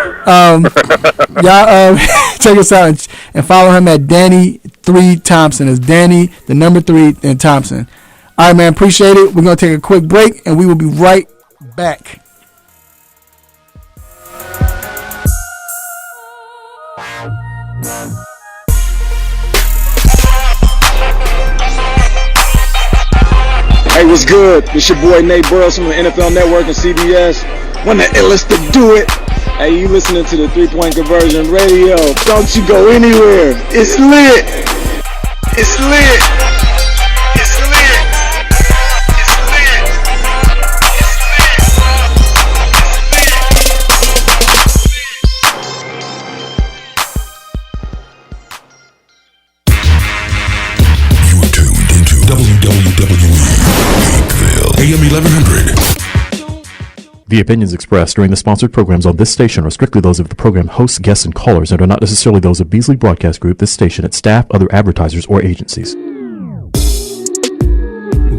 H: y'all check us out and follow him at Danny3 Thompson. It's Danny, the number 3, and Thompson. All right, man, appreciate it. We're going to take a quick break, and we will be right back.
A: Hey, what's good? It's your boy Nate Burrows from the NFL Network and CBS. One of the illest to do it. Hey, you listening to the 3-Point Conversion Radio. Don't you go anywhere. It's lit. It's lit. It's lit. It's lit.
T: You are tuned into WWE AM 1100.
C: The opinions expressed during the sponsored programs on this station are strictly those of the program hosts, guests, and callers and are not necessarily those of Beasley Broadcast Group, this station, its staff, other advertisers, or agencies.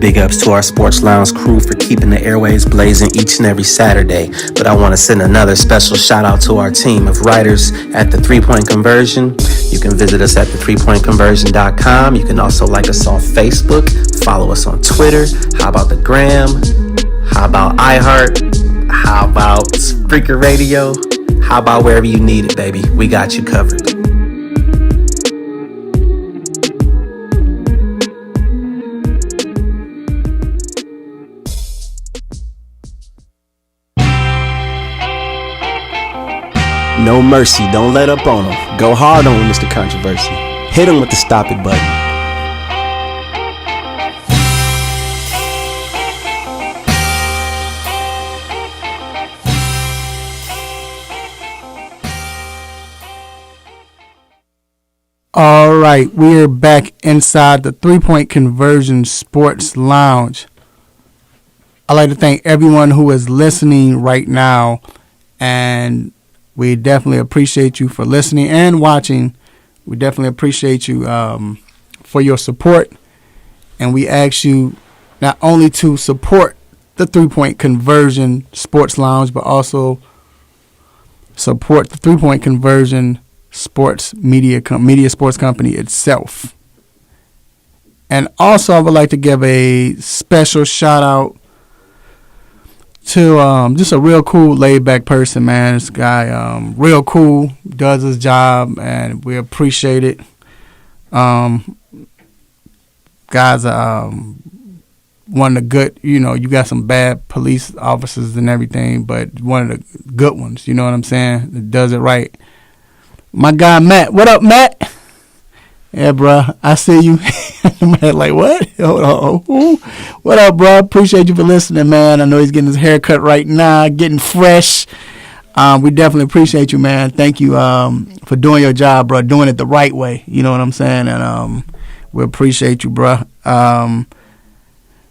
G: Big ups to our Sports Lounge crew for keeping the airways blazing each and every Saturday. But I want to send another special shout out to our team of writers at the 3-Point Conversion. You can visit us at the3pointconversion.com. You can also like us on Facebook, follow us on Twitter. How about the Gram? How about iHeart? How about Spreaker Radio? How about wherever you need it, baby? We got you covered. No mercy. Don't let up on him. Go hard on him, Mr. Controversy. Hit him with the stop it button.
H: All right, we're back inside the 3-Point Conversion Sports Lounge. I'd like to thank everyone who is listening right now, and we definitely appreciate you for listening and watching. We definitely appreciate you for your support, and we ask you not only to support the 3-Point Conversion Sports Lounge, but also support the 3-Point Conversion sports media sports company itself. And also, I would like to give a special shout out to just a real cool, laid back person, man. This guy, real cool, does his job, and we appreciate it. Guys, one of the good, you got some bad police officers and everything, but one of the good ones, you know what I'm saying, that does it right. My guy, Matt. What up, Matt? Yeah, bro, I see you. Matt, like, what? Hold on. What up, bro? Appreciate you for listening, man. I know he's getting his hair cut right now, getting fresh. We definitely appreciate you, man. Thank you for doing your job, bro, doing it the right way. You know what I'm saying? And we appreciate you, bro.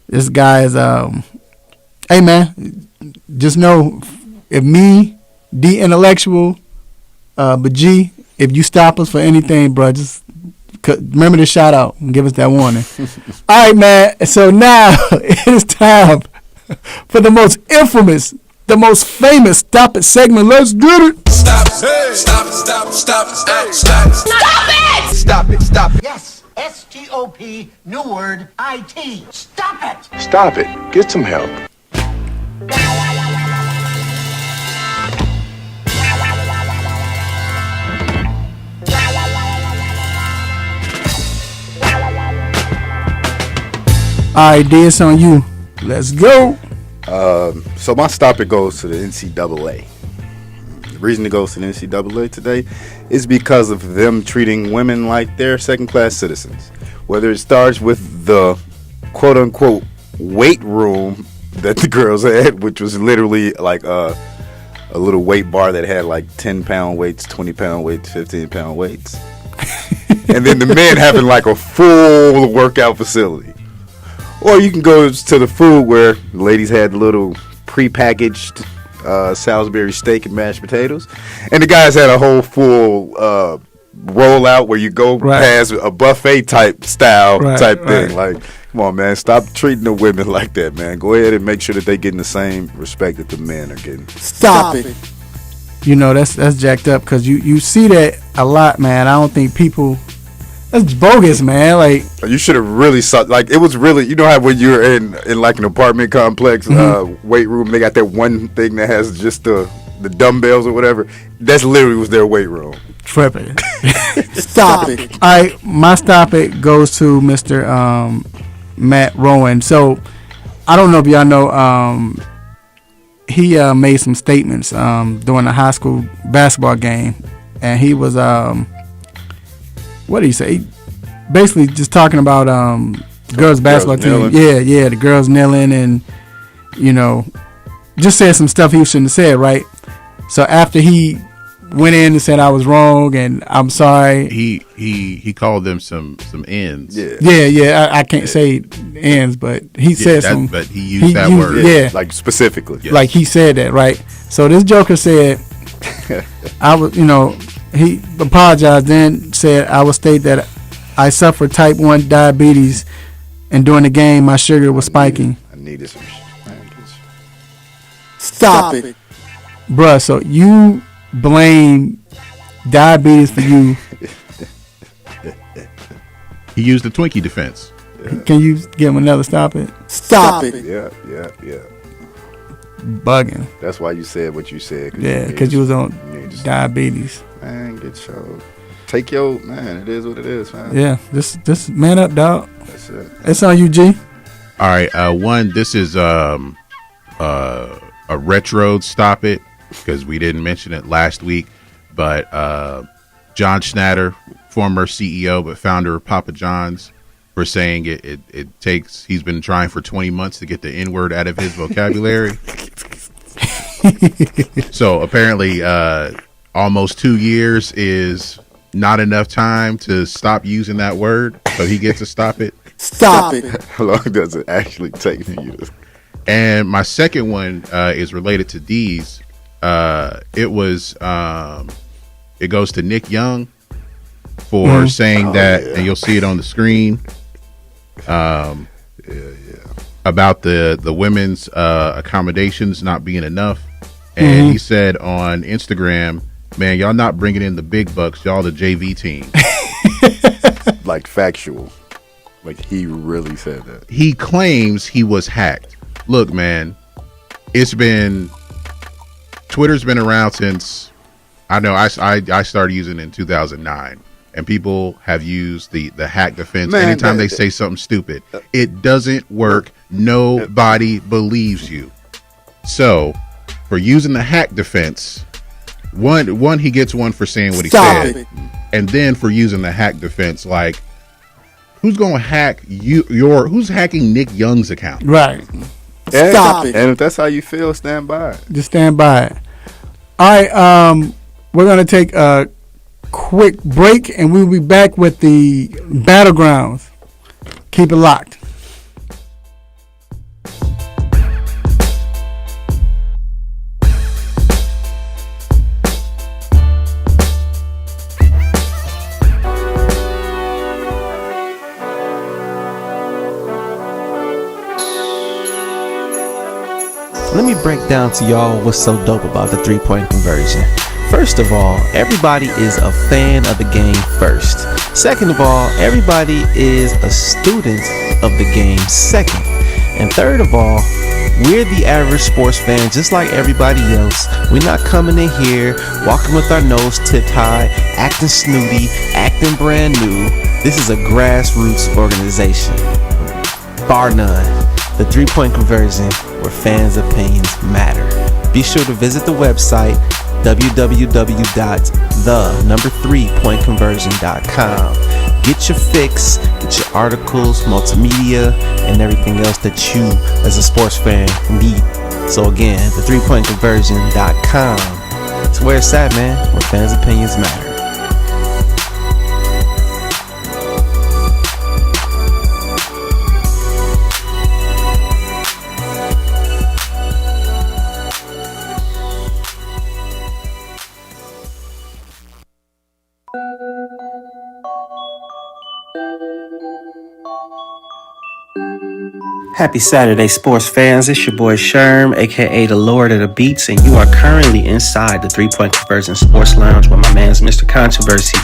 H: This guy is, hey, man, just know if me, the intellectual, but G, if you stop us for anything, bro, just remember to shout out and give us that warning. All right, man. So now it is time for the most infamous, the most famous Stop It segment. Let's get it.
K: Stop it. Hey. Stop it. Stop it. Stop it. Stop it. Stop it.
L: Stop it. Stop it. Yes. S-T-O-P, new word, I-T. Stop it.
I: Stop it. Get some help.
H: All right, D, it's on you. Let's go.
I: So my stop it goes to the NCAA. The reason it goes to the NCAA today is because of them treating women like they're second-class citizens. Whether it starts with the quote-unquote weight room that the girls had, which was literally like a little weight bar that had like 10-pound weights, 20-pound weights, 15-pound weights. And then the men having like a full workout facility. Or you can go to the food where the ladies had little prepackaged Salisbury steak and mashed potatoes, and the guys had a whole full rollout where you go past a buffet type style type thing. Like, come on, man, stop treating the women like that, man. Go ahead and make sure that they getting the same respect that the men are getting.
H: Stop it. You know, that's jacked up because you see that a lot, man. I don't think people. That's bogus, man. Like,
I: you should have really saw. Like, it was really. You know how when you're in like an apartment complex weight room, they got that one thing that has just the dumbbells or whatever. That's literally was their weight room.
H: Tripping. Stop it. All right, my stop it goes to Mr. Matt Rowan. So I don't know if y'all know. He made some statements during a high school basketball game, and he was what did he say? Basically, just talking about girls basketball team. Yeah, the girls kneeling, and just said some stuff he shouldn't have said. Right. So after he went in and said I was wrong and I'm sorry,
J: he called them some ends.
H: Yeah. I can't say ends, but he said some.
J: But he used that word.
H: Yeah,
I: like specifically.
H: Yes. Like he said that, right? So this joker said, I was, he apologized, then said, I will state that I suffered type 1 diabetes, and during the game, my sugar was spiking.
I: I needed some.
H: Stop it. Bruh, so you blame diabetes for you.
J: He used the Twinkie defense.
H: Can you give him another stop it? Stop it.
I: Yeah.
H: Bugging.
I: That's why you said what you said.
H: Yeah, because you was on diabetes.
I: Man, take your, man, it is what it is, man.
H: Yeah, just man up, dog.
I: That's it.
H: It's on you, G.
J: All right, one, this is a retro stop it, because we didn't mention it last week, but John Schnatter, former CEO but founder of Papa John's, for saying it takes, he's been trying for 20 months to get the N-word out of his vocabulary. So apparently almost 2 years is not enough time to stop using that word, so he gets to stop it.
H: Stop it.
I: How long does it actually take for you to?
J: And my second one is related to D's. It goes to Nick Young for saying that, and you'll see it on the screen, about the women's accommodations not being enough. And he said on Instagram Man, y'all not bringing in the big bucks. Y'all the JV team.
I: Like factual. Like he really said that.
J: He claims he was hacked. Look, man, Twitter's been around since, I know I started using it in 2009. And people have used the hack defense. Man, anytime they say something stupid. It doesn't work. Nobody believes you. So, for using the hack defense, one he gets one for saying what he said. And then for using the hack defense, like, who's going to hack who's hacking Nick Young's account?
H: Right.
I: Stop it. And if that's how you feel, stand by it.
H: Just stand by it. All right, we're going to take a quick break, and we'll be back with the Battlegrounds. Keep it locked.
M: Let me break down to y'all what's so dope about the three-point conversion. First of all, everybody is a fan of the game first. Second of all, everybody is a student of the game second. And third of all, we're the average sports fan just like everybody else. We're not coming in here, walking with our nose tipped high, acting snooty, acting brand new. This is a grassroots organization. Bar none. The three-point conversion, where fans' opinions matter. Be sure to visit the website www.the3pointconversion.com. Get your fix, get your articles, multimedia, and everything else that you as a sports fan need. So again, the3pointconversion.com. It's where it's at, man, where fans' opinions matter.
G: Happy Saturday, sports fans. It's your boy Sherm, aka the Lord of the Beats, and you are currently inside the 3-Point Conversion Sports Lounge with my man's Mr. Controversy,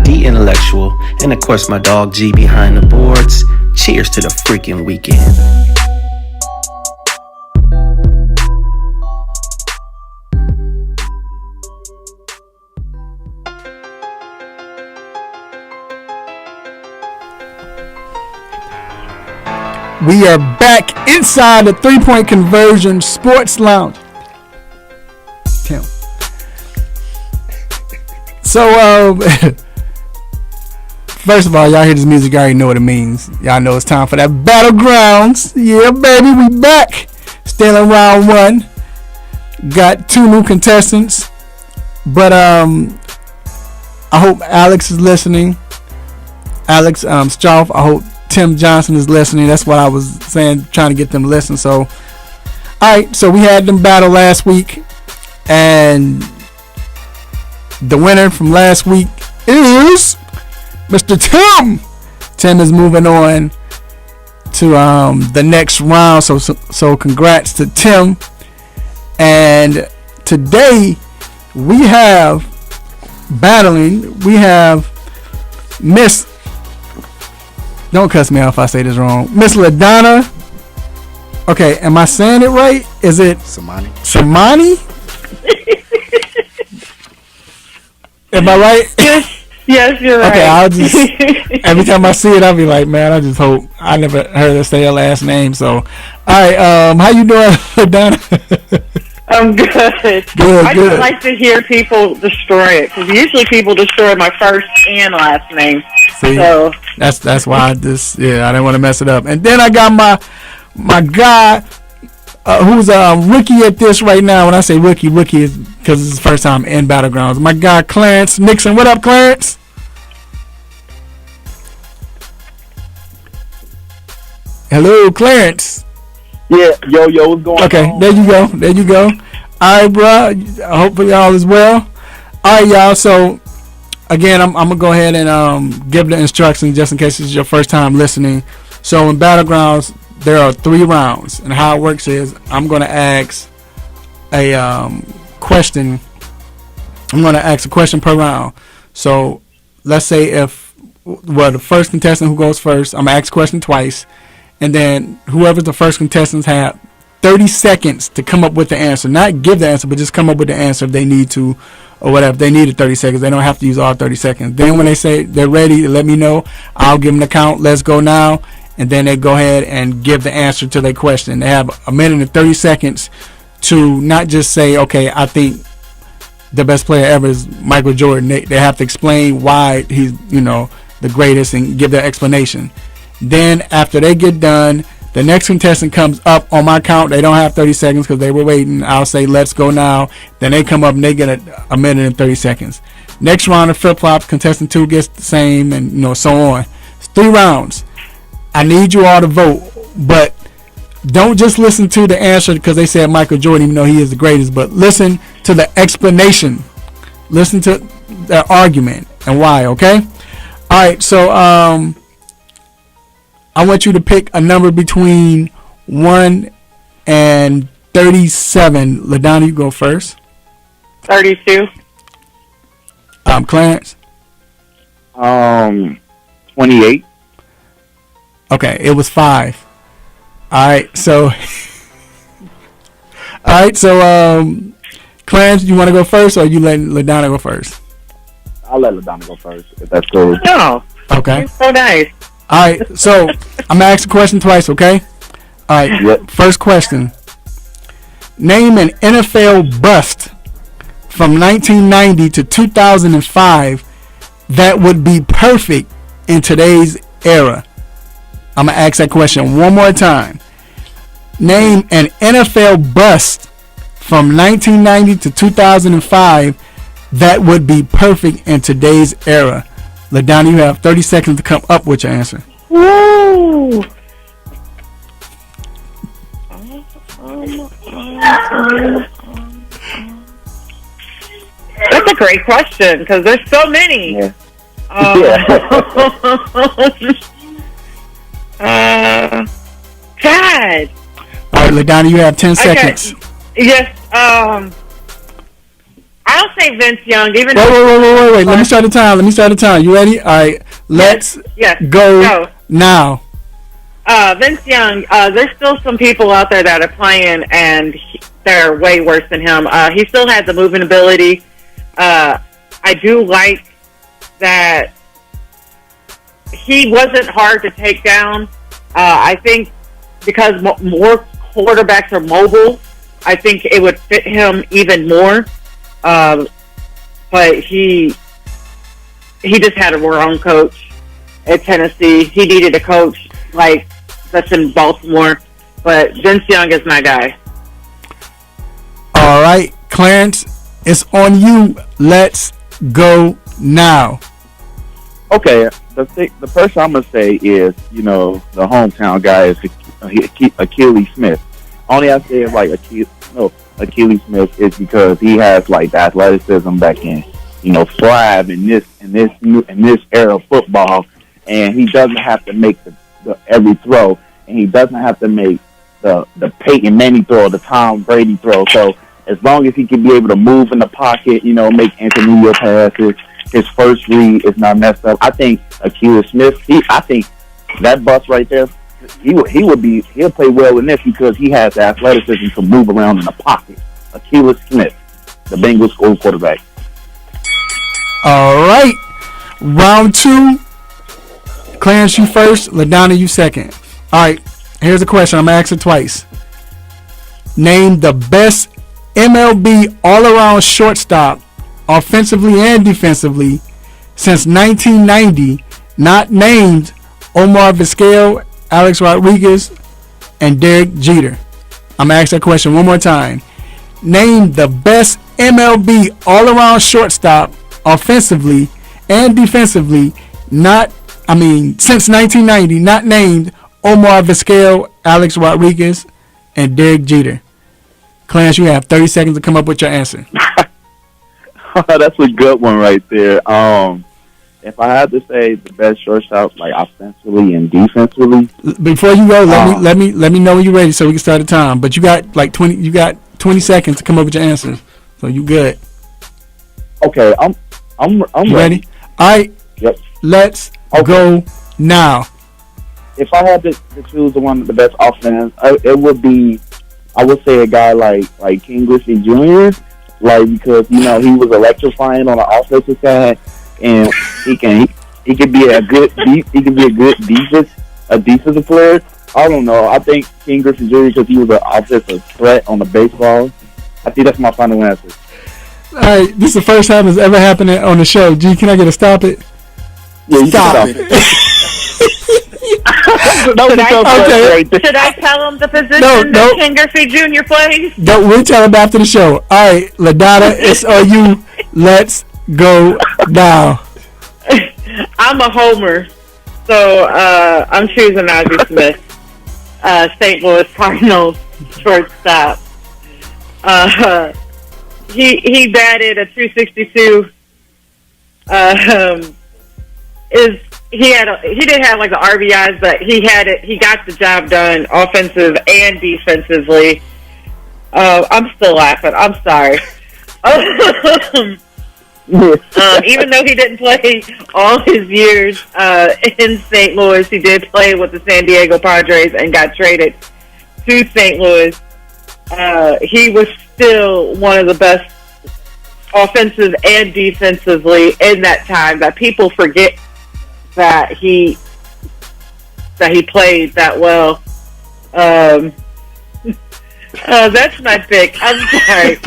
G: D Intellectual, and of course my dog G behind the boards. Cheers to the freaking weekend.
H: We are back inside the 3-Point Conversion Sports Lounge. Tim. So, first of all, y'all hear this music, you already know what it means. Y'all know it's time for that Battlegrounds. Yeah, baby, we back. Still in round one. Got 2 new contestants. But I hope Alex is listening. Alex Stroff, I hope Tim Johnson is listening. That's what I was saying, trying to get them to listen. So, alright, so we had them battle last week, and the winner from last week is Mr. Tim. Tim is moving on to the next round. So congrats to Tim. And today we have battling. We have Miss. Don't cuss me out if I say this wrong. Miss LaDonna. Okay, am I saying it right? Is it
I: Samani?
H: Am I right?
N: Yes, you're right.
H: Okay, I'll just every time I see it, I'll be like, man, I just hope I never heard her say her last name. So, all right, how you doing, LaDonna?
N: I'm good. I
H: Good.
N: just like to hear people destroy it because usually people destroy my first and last name.
H: See,
N: so
H: that's why I didn't want to mess it up. And then I got my guy who's rookie at this right now. When I say rookie is because it's his first time in Battlegrounds. My guy Clarence Nixon. What up, Clarence? Hello, Clarence.
Q: Yeah, yo, what's going on?
H: Okay, there you go. All right, bro. I hope y'all is well. All right, y'all. So, again, I'm going to go ahead and give the instructions just in case it's your first time listening. So, in Battlegrounds, there are 3 rounds. And how it works is I'm going to ask a question I'm going to ask a question per round. So let's say the first contestant who goes first, I'm going to ask a question twice. And then whoever's the first contestants have 30 seconds to come up with the answer. Not give the answer, but just come up with the answer if they need to or whatever. If they needed 30 seconds, they don't have to use all 30 seconds. Then when they say they're ready, let me know. I'll give them the count. Let's go now. And then they go ahead and give the answer to their question. They have a minute and 30 seconds to not just say, okay, I think the best player ever is Michael Jordan. They have to explain why he's, the greatest and give their explanation. Then after they get done, the next contestant comes up on my count. They don't have 30 seconds because they were waiting. I'll say, let's go now. Then they come up and they get a minute and 30 seconds. Next round of flip-flops, contestant 2 gets the same, and so on. It's 3 rounds. I need you all to vote, but don't just listen to the answer because they said Michael Jordan, even though he is the greatest, but listen to the explanation. Listen to their argument and why, okay? All right, so I want you to pick a number between 1 and 37. LaDonna, you go first.
N: 32.
H: Clarence?
Q: 28.
H: Okay, it was 5. All right, so Clarence, you want to go first, or you letting LaDonna go first?
Q: I'll let LaDonna go first, if that's cool.
N: No.
H: Okay.
N: You're so nice.
H: All right, so I'm gonna ask the question twice, okay? All right.
Q: Yep.
H: First question: name an NFL bust from 1990 to 2005 that would be perfect in today's era. I'm gonna ask that question one more time. Name an NFL bust from 1990 to 2005 that would be perfect in today's era. LaDonna, you have 30 seconds to come up with your answer.
N: Woo! That's a great question because there's so many.
Q: Yeah.
N: God.
H: All right, LaDonna, you have 10 seconds.
N: Yes. I'll say Vince Young. Even
H: Wait. Let me start the time. You ready? All right. Let's go now.
N: Vince Young. There's still some people out there that are playing, and they're way worse than him. He still has the moving ability. I do like that he wasn't hard to take down. I think because more quarterbacks are mobile, I think it would fit him even more. But he just had a wrong coach at Tennessee. He needed a coach like that's in Baltimore. But Vince Young is my guy.
H: All right, Clarence, it's on you. Let's go now.
Q: Okay, the person I'm gonna say is, the hometown guy is Achilles Smith. Only I say is like Achilles Smith is because he has like the athleticism that can, thrive in this era of football, and he doesn't have to make the every throw, and he doesn't have to make the Peyton Manning throw, the Tom Brady throw. So as long as he can be able to move in the pocket, make intermediate passes, his first read is not messed up. I think Achilles Smith, I think that bust right there, he'll play well in this because he has the athleticism to move around in the pocket. Achilles Smith, the Bengals quarterback.
H: All right, round 2. Clarence, you first. LaDonna, you second. All right, here's a question. I'm gonna ask it twice. Name the best MLB all-around shortstop, offensively and defensively, since 1990. Not named Omar Vizquel, Alex Rodriguez, and Derek Jeter. I'm going to ask that question one more time. Name the best MLB all-around shortstop, offensively and defensively, since 1990, not named Omar Vizquel, Alex Rodriguez, and Derek Jeter. Clarence, you have 30 seconds to come up with your answer.
Q: That's a good one right there. If I had to say the best shortstop, like offensively and defensively.
H: Before you go, let me know when you're ready so we can start the time. But you got 20 seconds to come up with your answer. So you good.
Q: Okay, I'm
H: You ready? All right.
Q: Yep.
H: Let's go now.
Q: If I had to choose one of the best offense, it would be, I would say, a guy like King Griffey Jr. Because he was electrifying on the offensive side, and he can be a good defensive player. I don't know. I think King Griffey Jr. because he was an offensive threat on the baseball. I think that's my final answer.
H: All right, this is the first time it's ever happened on the show. G, can I get a stop it?
Q: Yeah, you
H: stop
Q: can
H: it.
N: Should I tell him the position that King Griffey Jr. plays?
H: Don't. We'll tell him after the show. All right, LaDonna, it's on you. Let's go now.
N: I'm a homer, so I'm choosing Ozzie Smith, St. Louis Cardinals shortstop. He batted a 262. He didn't have like the RBIs, but he had it. He got the job done, offensive and defensively. I'm still laughing. I'm sorry. Even though he didn't play all his years in St. Louis, he did play with the San Diego Padres and got traded to St. Louis. He was still one of the best offensive and defensively in that time. That people forget that he played that well. That's my pick. I'm sorry.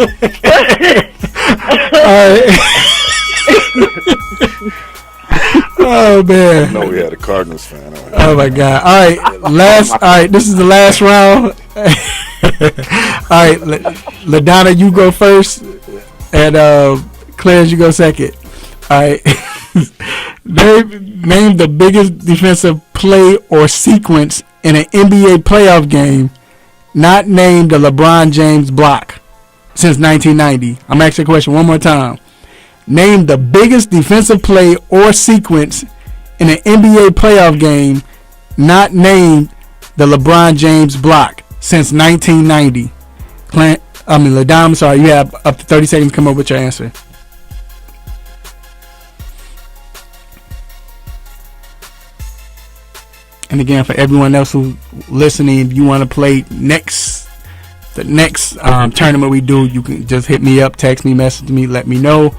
H: Oh man!
I: I know we had a Cardinals fan on here.
H: Oh my God! All right, this is the last round. All right, LaDonna, you go first, and Clarence, you go second. All right. Name the biggest defensive play or sequence in an NBA playoff game not named the LeBron James block since 1990. I'm asking the question one more time. Name the biggest defensive play or sequence in an NBA playoff game not named the LeBron James block since 1990. LaDonna, I'm sorry, you have up to 30 seconds to come up with your answer. And again, for everyone else who's listening, if you want to play the next tournament we do, you can just hit me up, text me, message me, let me know.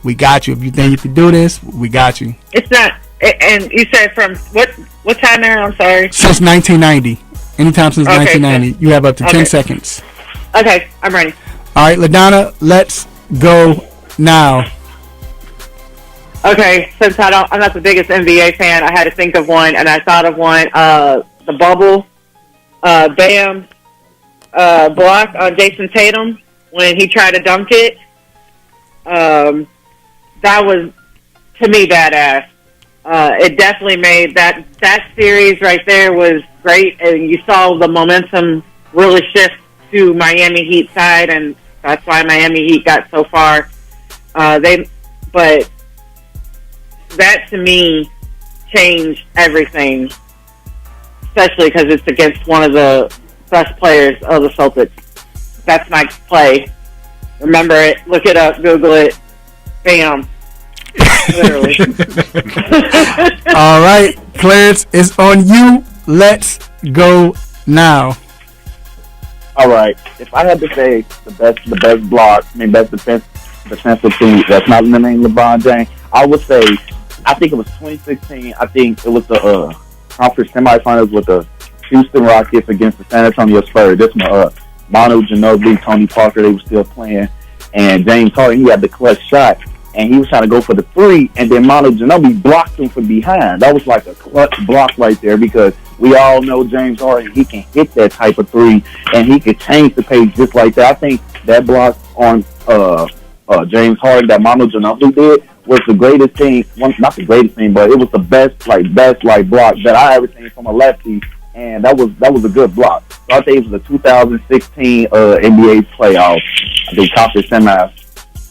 H: We got you. If you think you can do this, we got you.
N: It's not. And you said from what time era? I'm sorry.
H: Since 1990. Anytime since 1990. You have up to 10 seconds.
N: Okay, I'm ready.
H: All right, LaDonna, let's go now.
N: Okay, since I'm not the biggest NBA fan, I had to think of one, and I thought of one. The bubble, Bam, block on Jason Tatum when he tried to dunk it. That was, to me, badass. It definitely made that series right there was great, and you saw the momentum really shift to Miami Heat side, and that's why Miami Heat got so far. But that, to me, changed everything, especially because it's against one of the best players of the Celtics. That's my play. Remember it. Look it up. Google it. Bam. Literally.
H: All right, Clarence, it's on you. Let's go now.
Q: All right. If I had to say the best block, best defensive team that's not in the name LeBron James, I would say, I think it was 2016. I think it was the conference semifinals with the Houston Rockets against the San Antonio Spurs. This one, Manu Ginobili, Tony Parker, they were still playing, and James Harden, he had the clutch shot, and he was trying to go for the three, and then Manu Ginobili blocked him from behind. That was like a clutch block right there, because we all know James Harden, he can hit that type of three, and he could change the pace just like that. I think that block on James Harden that Manu Ginobili did was the greatest thing. Well, not the greatest thing, but it was the best block that I ever seen from a lefty, and that was a good block. So I think it was the 2016 NBA playoffs. I think conference semis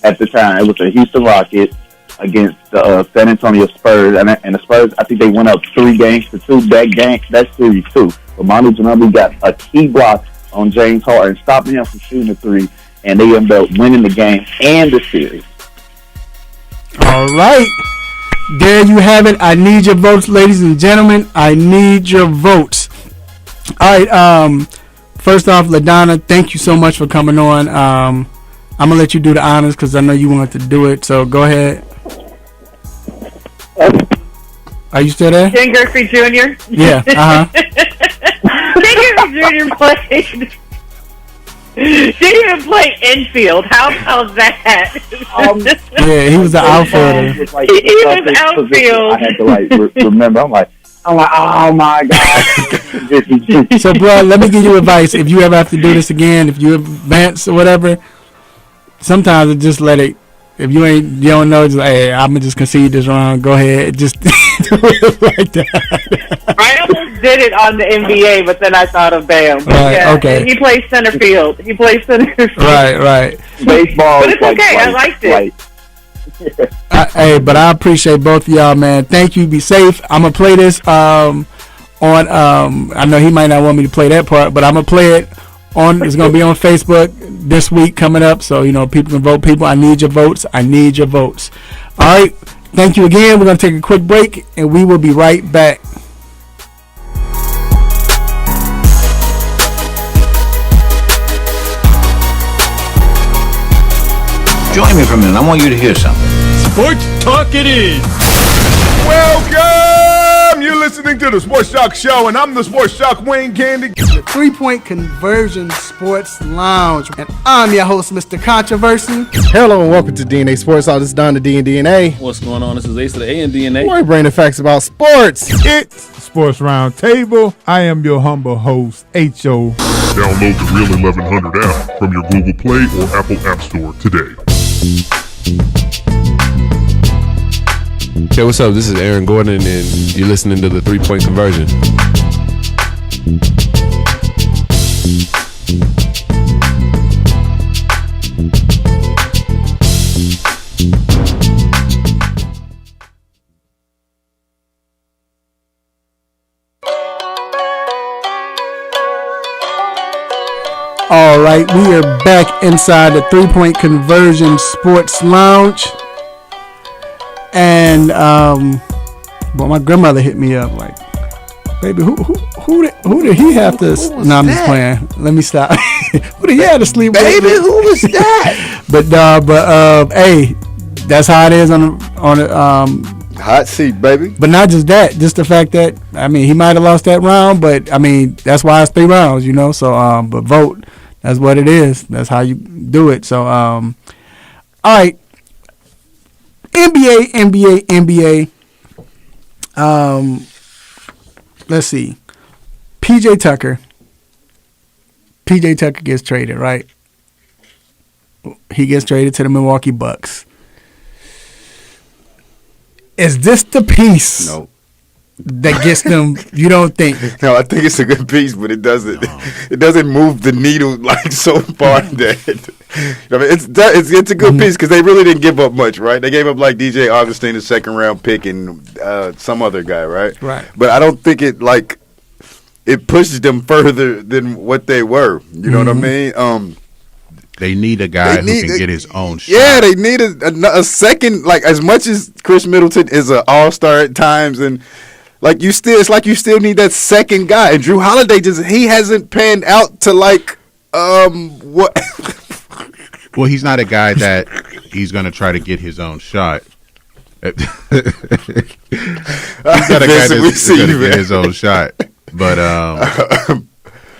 Q: at the time. It was the Houston Rockets against the San Antonio Spurs, and the Spurs, I think they went up 3-2 that series too. But Manu Ginobili got a key block on James Harden, stopping him from shooting a three, and they ended up winning the game and the series.
H: All right. There you have it. I need your votes, ladies and gentlemen. I need your votes. All right. First off, LaDonna, thank you so much for coming on. I'm going to let you do the honors because I know you wanted to do it. So go ahead. Are you still there?
N: Ken Griffey Jr.?
H: Yeah.
N: Ken Griffey Jr. played. Didn't even play infield. How about that?
H: Yeah, he was the outfielder.
N: He was outfield.
Q: I had to remember. I'm like, oh my god.
H: So, bro, let me give you advice. If you ever have to do this again, if you advance or whatever, sometimes just let it. If you don't know, just hey, I'm gonna just concede this round. Go ahead, just do it like that.
N: I almost did it on the NBA, but then I thought of Bam.
H: Right,
N: yeah,
H: okay.
N: He plays center field.
H: Right.
Q: Baseball,
N: but it's okay. I liked it.
H: Hey, but I appreciate both of y'all, man. Thank you. Be safe. I'm gonna play this on. I know he might not want me to play that part, but I'm gonna play it on. It's gonna be on Facebook this week coming up, so people can vote. People, I need your votes. I need your votes. All right. Thank you again. We're gonna take a quick break, and we will be right back.
F: Join me for a minute. I want you to hear something.
O: Sports Talk it is.
P: Welcome! You're listening to the Sports Shock Show, and I'm the Sports Shock Wayne Candy.
H: The 3-Point Conversion Sports Lounge. And I'm your host, Mr. Controversy.
X: Hello and welcome to DNA Sports. This is Don the D and DNA.
Y: What's going on? This is Ace of the A and DNA.
X: Where we bring the facts about sports.
P: It's Sports Roundtable. I am your humble host, H.O.
Z: Download the Real 1100 app from your Google Play or Apple App Store today.
S: Hey, what's up? This is Aaron Gordon, and you're listening to the 3-Point Conversion.
H: All right, we are back inside the 3-Point Conversion Sports Lounge. And well, my grandmother hit me up like, baby, who did he have to? No, I'm just playing. Let me stop. Who did he have to sleep with?
F: Baby, who was that?
H: but hey, that's how it is on the
I: hot seat, baby.
H: But not just that, just the fact that he might have lost that round, but that's why it's 3 rounds, So but vote. That's what it is. That's how you do it. So all right. NBA. Let's see. PJ Tucker gets traded, right? He gets traded to the Milwaukee Bucks. Is this the piece?
I: No.
H: That gets them, you don't think?
I: No, I think it's a good piece, but it doesn't. It doesn't move the needle like so far that. It's a good piece because they really didn't give up much, right? They gave up like DJ Augustine, a 2nd round pick, and some other guy, right?
H: Right.
I: But I don't think it pushes them further than what they were. You know what I mean?
J: They need a guy who can get his own shot.
I: Yeah, they need a second. Like as much as Chris Middleton is an all-star at times, and it's like you still need that second guy. And Drew Holiday he hasn't panned out to what.
J: Well, he's not a guy that he's going to try to get his own shot. He's not a guy that's going to get his own shot. But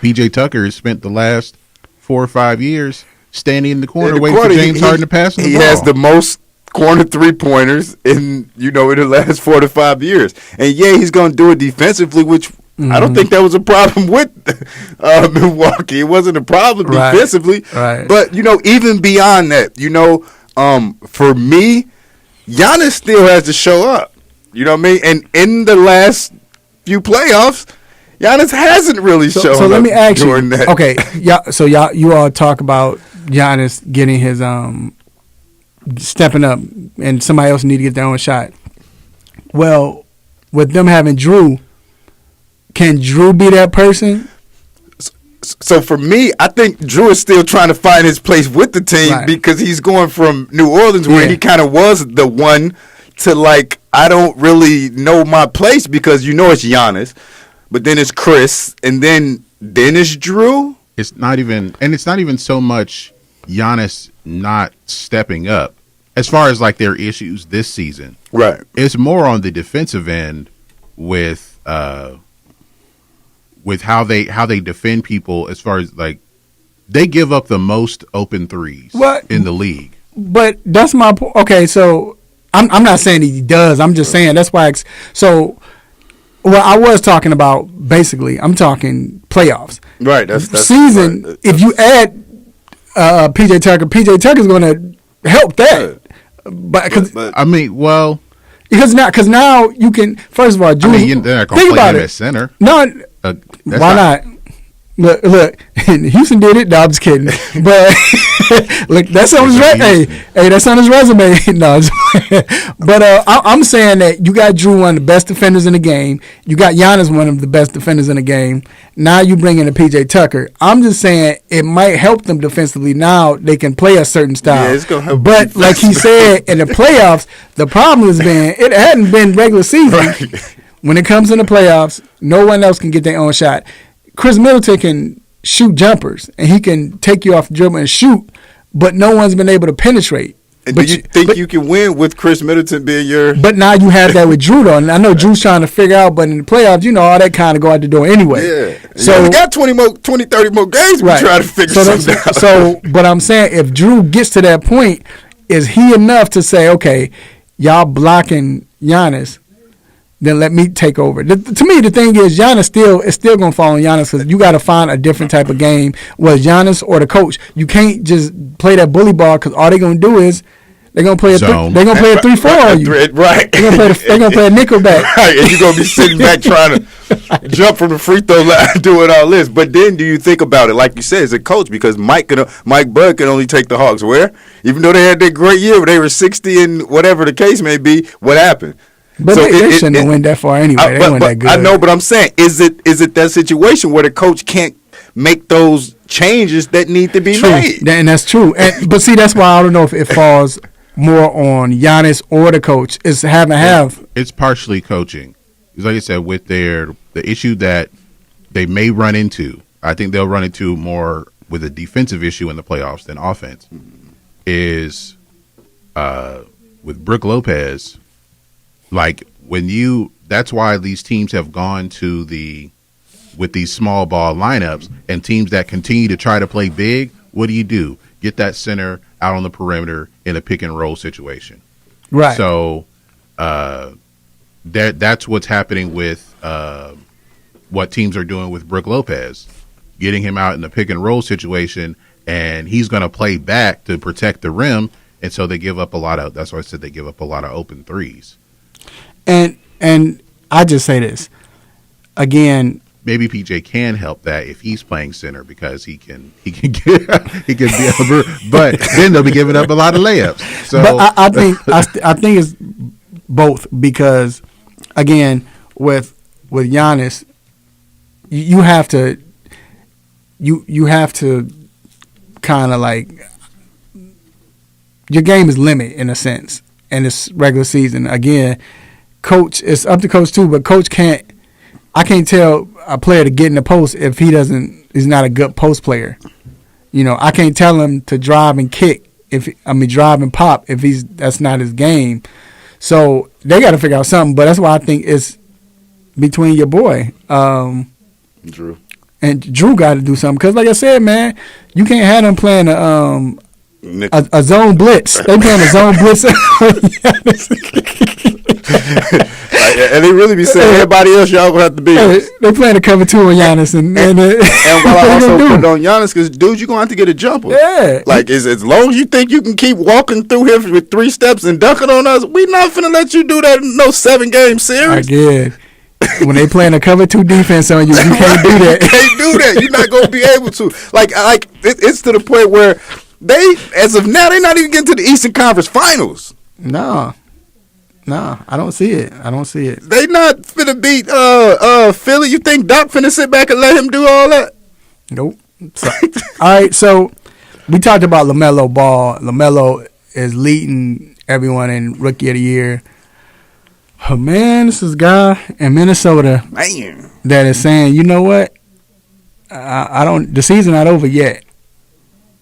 J: PJ Tucker has spent the last 4 or 5 years standing in the corner waiting for James Harden to pass him the ball.
I: He has the most corner 3-pointers in the last 4 to 5 years. And he's going to do it defensively, which I don't think that was a problem with Milwaukee. It wasn't a problem defensively.
H: Right.
I: But, even beyond that, for me, Giannis still has to show up. You know what I mean? And in the last few playoffs, Giannis hasn't really shown up.
H: So let me ask you.
I: That.
H: Okay, so you all talk about Giannis getting his stepping up, and somebody else need to get their own shot. Well, with them having Drew, can Drew be that person?
I: So for me, I think Drew is still trying to find his place with the team because he's going from New Orleans where he kind of was the one to like, I don't really know my place because it's Giannis, but then it's Chris, and then it's Drew.
J: It's not even so much Giannis not stepping up as far as like their issues this season.
I: Right.
J: It's more on the defensive end with how they defend people, as far as like they give up the most open threes in the league.
H: But that's my point. Okay, so I'm not saying he does. I'm just saying that's why. So what I was talking about, basically, I'm talking playoffs.
I: Right. That's
H: season.
I: Right.
H: If you add PJ Tucker's going to help that. But
J: I mean, well,
H: because now you can. First of all, Drew,
J: they're not going to play him at center.
H: No, why not? Look, Houston did it. No, I'm just kidding. But look, that's on his resume. Hey, that's on his resume. No, but I'm saying that you got Drew, one of the best defenders in the game. You got Giannis, one of the best defenders in the game. Now you bring in a PJ Tucker. I'm just saying it might help them defensively. Now they can play a certain style.
I: Yeah, it's gonna help.
H: But like he said, in the playoffs, the problem has been it hadn't been regular season. Right. When it comes in the playoffs, no one else can get their own shot. Chris Middleton can shoot jumpers, and he can take you off the dribble and shoot, but no one's been able to penetrate.
I: And do you think you can win with Chris Middleton being your...
H: But now you have that with Drew, though. And I know Drew's trying to figure out, but in the playoffs, all that kind of go out the door anyway.
I: Yeah. So we got 30 more games we try to figure something out.
H: So, but I'm saying if Drew gets to that point, is he enough to say, okay, y'all blocking Giannis, then let me take over. To me, the thing is, Giannis it's still going to fall on Giannis because you got to find a different type of game, whether Giannis or the coach. You can't just play that bully ball because all they're going to do is they're going to play a 3-4 on you.
I: Right.
H: They're going to play a nickel back.
I: Right, and you're going to be sitting back trying to jump from the free throw line doing all this. But then do you think about it, like you said, as a coach, because Mike Bud can only take the Hawks where? Even though they had that great year where they were 60 and whatever the case may be, what happened?
H: But so they shouldn't have went that far anyway. They weren't that good.
I: I know, but I'm saying, is it that situation where the coach can't make those changes that need to be made?
H: And that's true. But see, that's why I don't know if it falls more on Giannis or the coach. It's have.
J: It's partially coaching. Because like I said, with the issue that they may run into, I think they'll run into more with a defensive issue in the playoffs than offense, is with Brook Lopez. Like that's why these teams have gone with these small ball lineups, and teams that continue to try to play big. What do? Get that center out on the perimeter in a pick and roll situation.
H: Right.
J: So that's what's happening with what teams are doing with Brook Lopez, getting him out in the pick and roll situation, and he's going to play back to protect the rim, and so they give up a lot of. That's why I said they give up a lot of open threes.
H: And I just say this again.
J: Maybe PJ can help that if he's playing center because he can be able, but then they'll be giving up a lot of layups. So,
H: but I think it's both because again with Giannis, you have to kind of like your game is limited in a sense, and it's regular season again. Coach, it's up to coach too, but coach I can't tell a player to get in the post if he's not a good post player. I can't tell him to drive and kick drive and pop if that's not his game. So they got to figure out something, but that's why I think it's between your boy,
I: Drew.
H: And Drew got to do something because like I said, man, you can't have them playing a zone blitz. They playing a zone blitz.
I: And they really be saying everybody else y'all gonna have to be.
H: They playing a cover 2 on Giannis and
I: what I also put on Giannis because dude, you gonna have to get a jumper.
H: Yeah,
I: like as long as you think you can keep walking through here with 3 steps and dunking on us, we not finna let you do that in no 7-game series.
H: Again, when they playing a cover 2 defense on you, you can't do that.
I: You can't do that. You're not gonna be able to. Like it's to the point where they, as of now, they're not even getting to the Eastern Conference Finals.
H: No, I don't see it.
I: They not finna beat Philly. You think Doc finna sit back and let him do all that?
H: Nope. So, all right, so we talked about LaMelo Ball. LaMelo is leading everyone in Rookie of the Year. Oh, man, this is a guy in Minnesota that is saying, you know what? I don't. The season not over yet,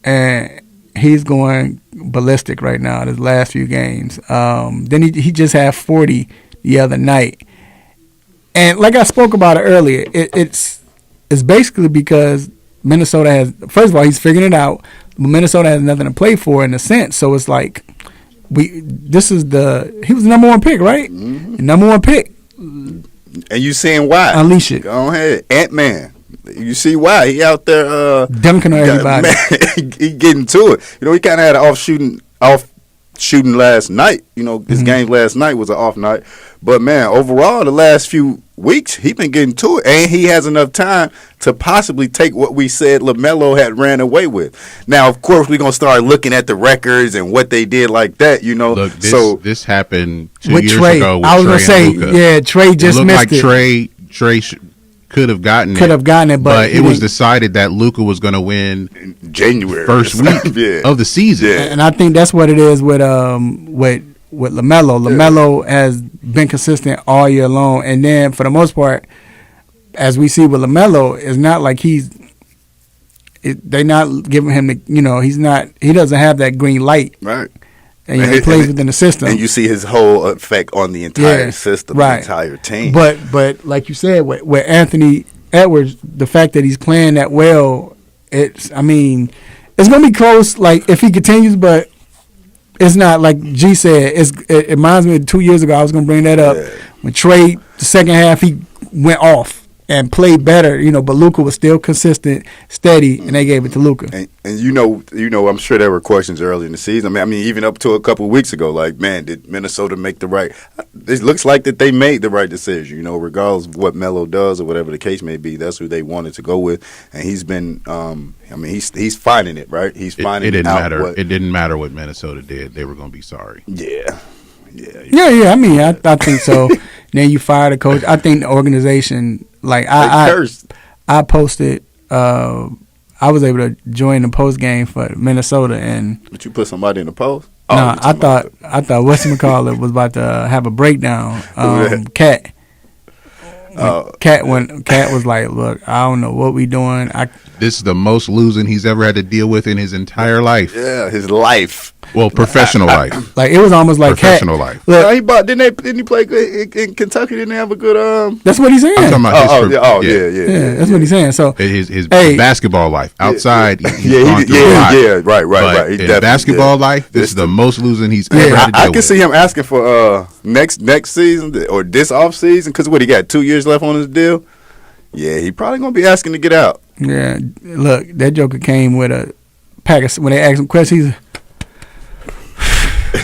H: and he's going ballistic right now. His last few games. Then he just had 40 the other night, and like I spoke about it earlier, it's basically because Minnesota has. First of all, he's figuring it out. But Minnesota has nothing to play for in a sense, so it's like he was the number one pick, right?
I: Mm-hmm.
H: Number one pick.
I: And you seeing why?
H: Unleash it.
I: Go ahead, Ant-Man. You see why he out there
H: dunking on everybody.
I: Man, he getting to it. You know, he kind of had an off shooting last night. You know, his game last night was an off night. But man, overall, the last few weeks he been getting to it, and he has enough time to possibly take what we said LaMelo had ran away with. Now, of course, we're gonna start looking at the records and what they did like that. You know,
J: look, this happened 2
H: with
J: years
H: Trey.
J: ago. With
H: I was
J: Trey
H: gonna say,
J: and Luka.
H: yeah, Trey just
J: it
H: missed
J: looked like Trey could have gotten it, but it was decided that Luka was going to win
I: in January,
J: first week of the season.
H: Yeah. And I think that's what it is with LaMelo. LaMelo has been consistent all year long, and then for the most part, as we see with LaMelo, it's not like they're not giving him he doesn't have that green light,
I: right?
H: And he plays within the system,
I: and you see his whole effect on the entire system, the entire team.
H: But like you said, with Anthony Edwards, the fact that he's playing that well, it's gonna be close. Like if he continues, but it's not like G said. It reminds me of 2 years ago. I was gonna bring that up when Trey, the second half, he went off and played better, but Luka was still consistent, steady, and they gave it to Luka.
I: And you know, I'm sure there were questions early in the season. I mean, even up to a couple of weeks ago, like, man, did Minnesota make the right? It looks like that they made the right decision. regardless of what Melo does or whatever the case may be, that's who they wanted to go with, and he's been. He's finding it right. He's finding it.
J: It didn't matter. It didn't matter what Minnesota did. They were going to be sorry.
I: Yeah.
H: I mean, I think so. Then you fire the coach. I think the organization, like I posted. I was able to join the post game for Minnesota, and
I: but you put somebody in the post.
H: No, I thought whatchamacallit was about to have a breakdown. Cat. Cat was like, "Look, I don't know what we doing.
J: This is the most losing he's ever had to deal with in his entire life.
I: Yeah, his life.
J: Well, professional life.
H: Like it was almost like
J: professional life.
H: Look,
I: didn't he play in Kentucky? Didn't he have a good
H: That's what he's saying.
J: I'm talking about
H: yeah. That's what he's saying. So
J: his basketball life outside. Right. In basketball life, this is the most losing he's ever had to deal with.
I: I can see him asking for next season or this off season because he got 2 years left on his deal. Yeah, he probably gonna be asking to get out.
H: Yeah, look, that joker came with a pack of when they asked him questions.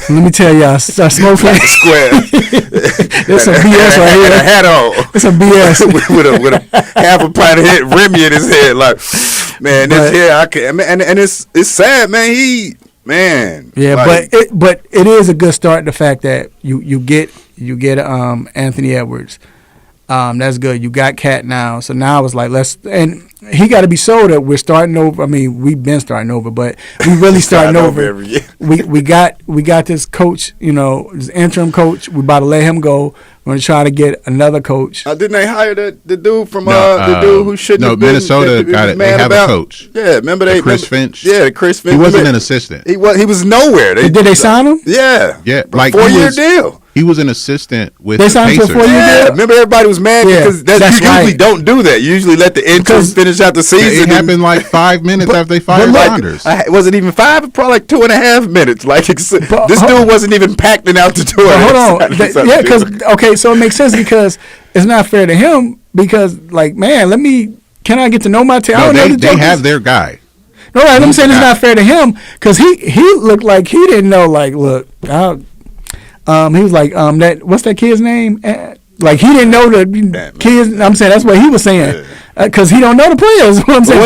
H: Let me tell y'all, smoking
I: square.
H: There's some BS right here.
I: A hat on.
H: It's some BS
I: with a half a pint of Remy in his head. Like, man, this here I can. And it's sad, man.
H: Yeah, like, but it is a good start. The fact that you get Anthony Edwards. That's good. You got Cat now, so now it's like and he got to be sold that we're starting over. I mean, we've been starting over, but we really starting over.
I: Every year.
H: We got this coach, this interim coach. We about to let him go. We're gonna try to get another coach.
I: Didn't they hire the dude from the dude who shouldn't have been?
J: No, Minnesota got it. They have a coach.
I: Yeah, remember
J: Chris Finch.
I: Yeah, Chris Finch.
J: He wasn't an assistant.
I: He was nowhere.
H: Did they sign him?
I: Yeah,
J: like
I: 4-year deal.
J: He was an assistant with
H: the Pacers. For 4 years.
I: Yeah, remember everybody was mad because you usually don't do that. You usually let the interns finish out the season.
J: It happened like 5 minutes after they fired Saunders.
I: It wasn't even 5, probably like 2.5 minutes. Like this dude wasn't even packed out the door.
H: Hold on, so it makes sense because it's not fair to him because like man, can I get to know my team?
J: They have their guy.
H: No, right, I'm saying it's not fair to him because he looked like he didn't know. Like, look, he was like, what's that kid's name? Like he didn't know the kids. I'm saying that's what he was saying because he don't know the players. What I'm saying,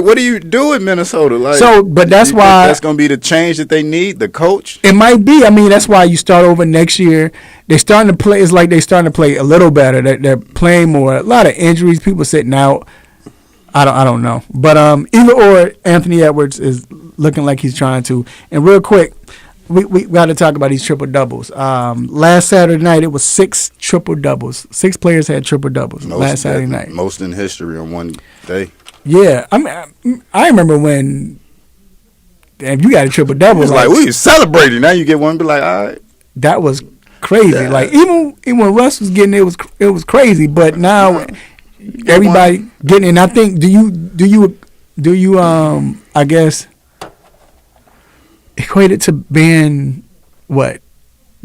I: what do you do in Minnesota? Like,
H: but that's why
I: that's going to be the change that they need. The coach.
H: It might be. I mean, that's why you start over next year. They're starting to play. It's like they're starting to play a little better. They're playing more. A lot of injuries. People sitting out. I don't know. But either or, Anthony Edwards is looking like he's trying to. And real quick, we got to talk about these triple doubles. Last Saturday night, it was 6 triple doubles. 6 players had triple doubles last Saturday night.
I: Most in history on one day.
H: Yeah, I mean, I remember when. If you got a triple double,
I: it's like we celebrating. Now you get one, be like, all right.
H: That was crazy. Yeah. Like even when Russ was getting it was crazy. But now everybody getting it. And I think do you I guess equate it to being what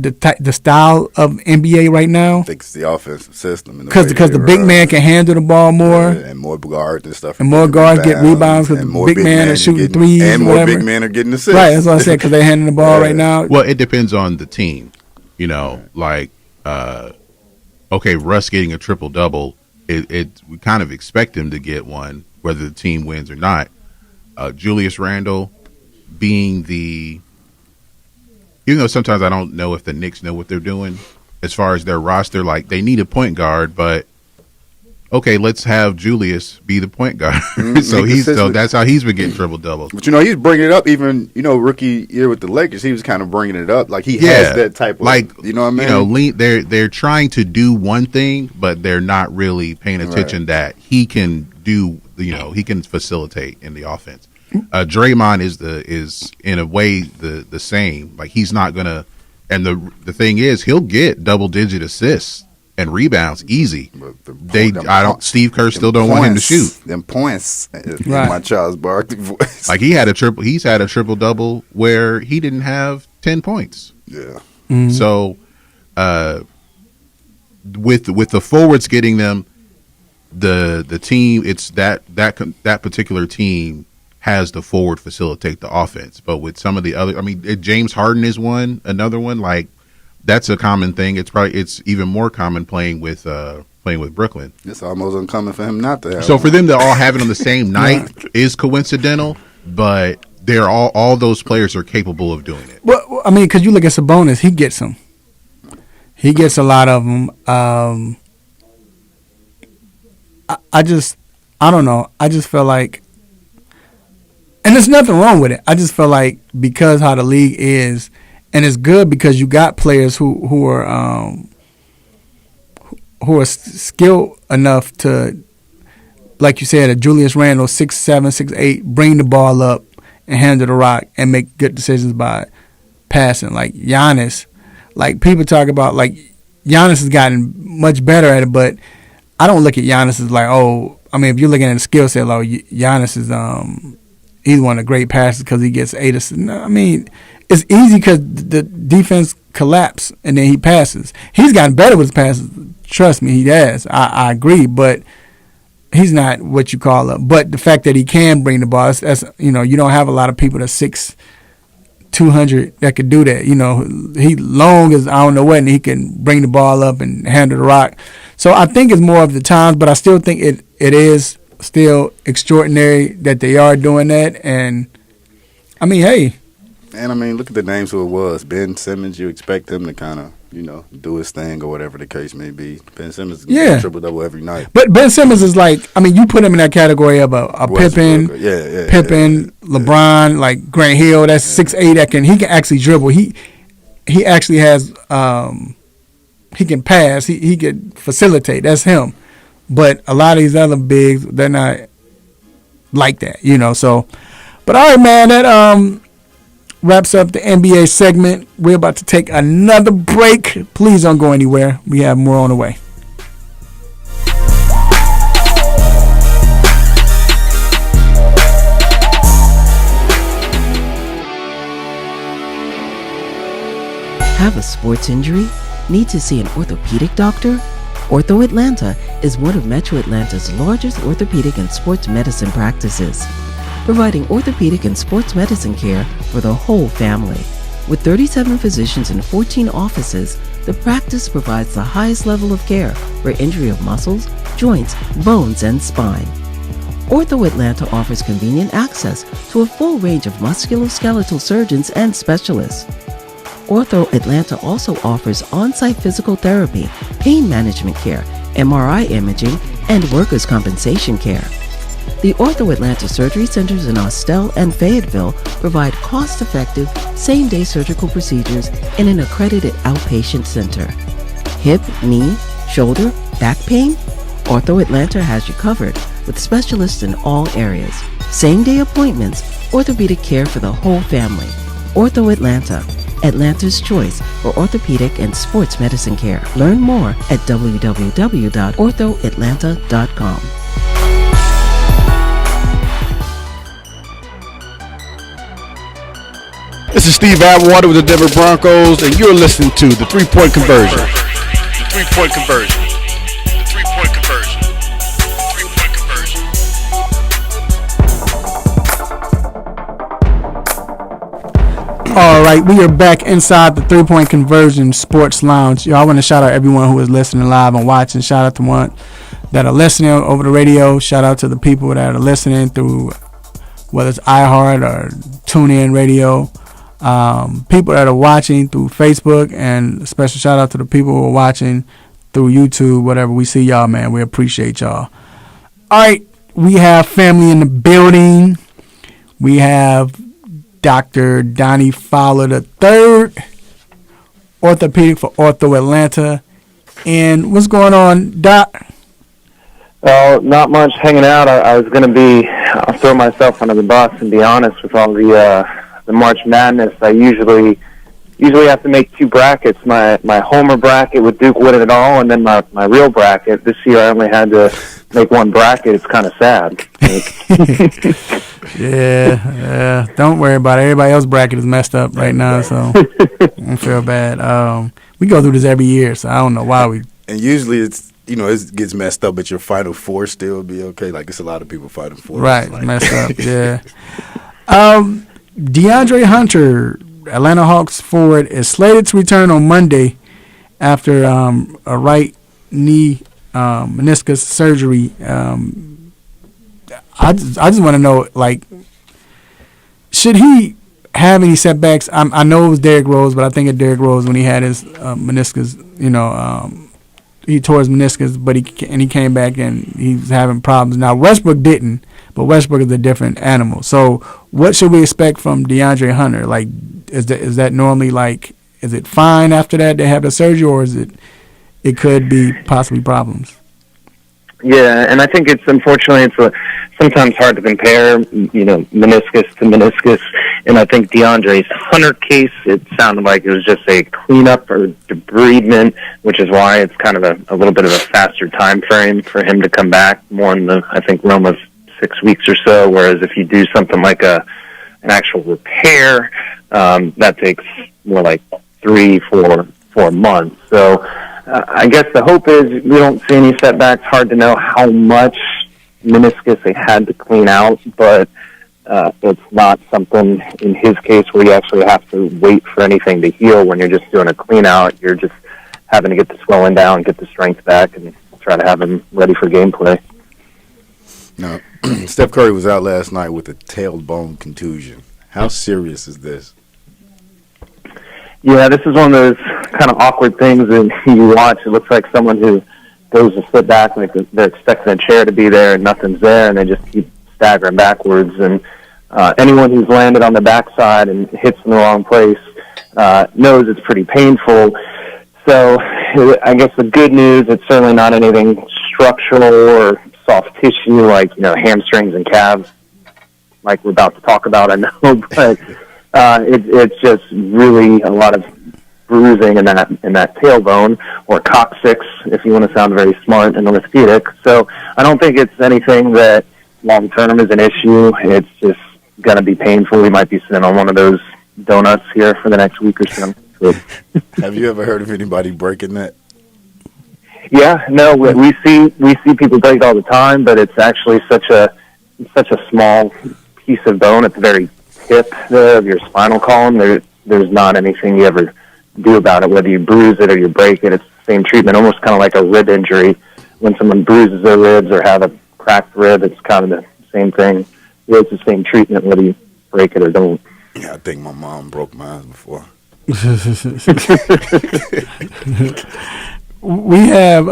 H: the style of NBA right now?
I: I think it's the offensive system
H: because the big man can handle the ball more
I: and more guards and stuff,
H: and more guards get rebounds because the big man are shooting threes
I: and more big men are getting assists.
H: Right, that's what I said because they're handling the ball right now.
J: Well, it depends on the team, you know. Like, okay, Russ getting a triple double, we kind of expect him to get one whether the team wins or not. Julius Randle being even though sometimes I don't know if the Knicks know what they're doing as far as their roster, like they need a point guard, but okay, let's have Julius be the point guard. So that's how he's been getting triple doubles.
I: But he's bringing it up. Even rookie year with the Lakers, he was kind of bringing it up. Like he has that type of you know what I mean.
J: They're trying to do one thing, but they're not really paying attention that he can do. He can facilitate in the offense. Draymond is in a way the same. Like he's not gonna, and the thing is he'll get double-digit assists and rebounds easy. Steve Kerr still don't want him to shoot
I: them points. In my Charles Barkley voice.
J: Like he's had a triple double where he didn't have 10 points.
I: Yeah.
H: Mm-hmm.
J: So, with the forwards getting them, the team, it's that particular team has the forward facilitate the offense. But with some of the other, I mean, James Harden is another one. Like that's a common thing. It's even more common playing with Brooklyn.
I: It's almost uncommon for him not to have.
J: So for them to all have it on the same night is coincidental, but they're all those players are capable of doing it.
H: Well, I mean, because you look at Sabonis, he gets them. He gets a lot of them. I don't know. I just feel like. And there's nothing wrong with it. I just feel like because how the league is, and it's good because you got players who are skilled enough to, like you said, a Julius Randle 6'7", 6'8", bring the ball up and handle the rock and make good decisions by passing. Like Giannis, like people talk about, like Giannis has gotten much better at it, but I don't look at Giannis as like, oh, I mean, if you're looking at the skill set, like Giannis is he's one of the great passers because he gets 8 assists. No, I mean, it's easy because the defense collapse and then he passes. He's gotten better with his passes. Trust me, he has. I agree, but he's not what you call a. But the fact that he can bring the ball, that's you don't have a lot of people that's 200 that could do that. He long as I don't know what, and he can bring the ball up and handle the rock. So I think it's more of the times, but I still think it is still extraordinary that they are doing that. And I mean, hey.
I: And I mean, look at the names who it was. Ben Simmons, you expect him to kind of, do his thing or whatever the case may be. Ben Simmons is triple-double every night.
H: But Ben Simmons is like, I mean, you put him in that category of a Pippen, LeBron, like Grant Hill, that's 6'8", he can actually dribble. He actually has, he can pass, he can facilitate. That's him. But a lot of these other bigs, they're not like that, so. But all right, man, that wraps up the NBA segment. We're about to take another break. Please don't go anywhere. We have more on the way.
B: Have a sports injury? Need to see an orthopedic doctor? Ortho Atlanta is one of Metro Atlanta's largest orthopedic and sports medicine practices, providing orthopedic and sports medicine care for the whole family. With 37 physicians and 14 offices, the practice provides the highest level of care for injury of muscles, joints, bones, and spine. Ortho Atlanta offers convenient access to a full range of musculoskeletal surgeons and specialists. Ortho Atlanta also offers on-site physical therapy, pain management care, MRI imaging, and workers' compensation care. The Ortho Atlanta Surgery Centers in Austell and Fayetteville provide cost-effective, same-day surgical procedures in an accredited outpatient center. Hip, knee, shoulder, back pain? Ortho Atlanta has you covered with specialists in all areas. Same-day appointments, orthopedic care for the whole family. Ortho Atlanta, Atlanta's choice for orthopedic and sports medicine care. Learn more at www.orthoatlanta.com.
D: This is Steve Atwater with the Denver Broncos, and you're listening to the 3-Point Conversion.
E: The 3-Point Conversion. The 3-Point Conversion. The 3-Point Conversion.
H: All right, we are back inside the 3-Point Conversion Sports Lounge. Y'all, I want to shout out everyone who is listening live and watching. Shout out to one that are listening over the radio. Shout out to the people that are listening through whether it's iHeart or TuneIn Radio. People that are watching through Facebook, and a special shout out to the people who are watching through YouTube, whatever. We see y'all, man. We appreciate y'all. All right, we have family in the building. We have Dr. Donnie Fowler III, orthopedic for Ortho Atlanta. And what's going on, Doc?
R: Not much, hanging out. I was going to I'll throw myself under the bus and be honest with all the March Madness. I usually have to make two brackets. My homer bracket with Duke winning it all, and then my real bracket. This year I only had to make one bracket. It's kind of sad.
H: Yeah. Don't worry about it. Everybody else's bracket is messed up right now, so don't feel bad. We go through this every year, so I don't know why we.
I: And usually it gets messed up, but your Final Four still will be okay. Like, it's a lot of people Final Four.
H: Right,
I: like,
H: messed up, yeah. DeAndre Hunter, Atlanta Hawks forward, is slated to return on Monday after a right knee meniscus surgery. I just want to know, like, should he have any setbacks? I know it was Derrick Rose, but I think of Derrick Rose when he had his meniscus, he tore his meniscus, but he came back and he's having problems. Now, Westbrook didn't, but Westbrook is a different animal. So what should we expect from DeAndre Hunter? Like, is that normally, like, is it fine after that they have the surgery, or is it could be possibly problems?
R: Yeah, and I think it's sometimes hard to compare, meniscus to meniscus. And I think DeAndre's Hunter case, it sounded like it was just a cleanup or debridement, which is why it's kind of a little bit of a faster time frame for him to come back, more in the, I think, realm of 6 weeks or so. Whereas if you do something like an actual repair, that takes more like 3-4 months. So I guess the hope is we don't see any setbacks. Hard to know how much meniscus they had to clean out, but it's not something in his case where you actually have to wait for anything to heal. When you're just doing a clean out, you're just having to get the swelling down, get the strength back, and try to have him ready for gameplay.
I: Now, Steph Curry was out last night with a tailbone contusion. How serious is this?
R: Yeah, this is one of those kind of awkward things that you watch. It looks like someone who goes to sit back and they're expecting a chair to be there and nothing's there, and they just keep staggering backwards. And anyone who's landed on the backside and hits in the wrong place knows it's pretty painful. So I guess the good news, it's certainly not anything structural or soft tissue like hamstrings and calves, like we're about to talk about. I know, but it's just really a lot of bruising in that tailbone, or coccyx, if you want to sound very smart and orthopedic. So I don't think it's anything that long term is an issue. It's just going to be painful. We might be sitting on one of those donuts here for the next week or so.
I: Have you ever heard of anybody breaking that?
R: Yeah, no, we see people break it all the time, but it's actually such a small piece of bone at the very tip of your spinal column. There's not anything you ever do about it, whether you bruise it or you break it. It's the same treatment, almost kind of like a rib injury. When someone bruises their ribs or have a cracked rib, it's kind of the same thing. It's the same treatment whether you break it or don't.
I: Yeah, I think my mom broke mine before.
H: We have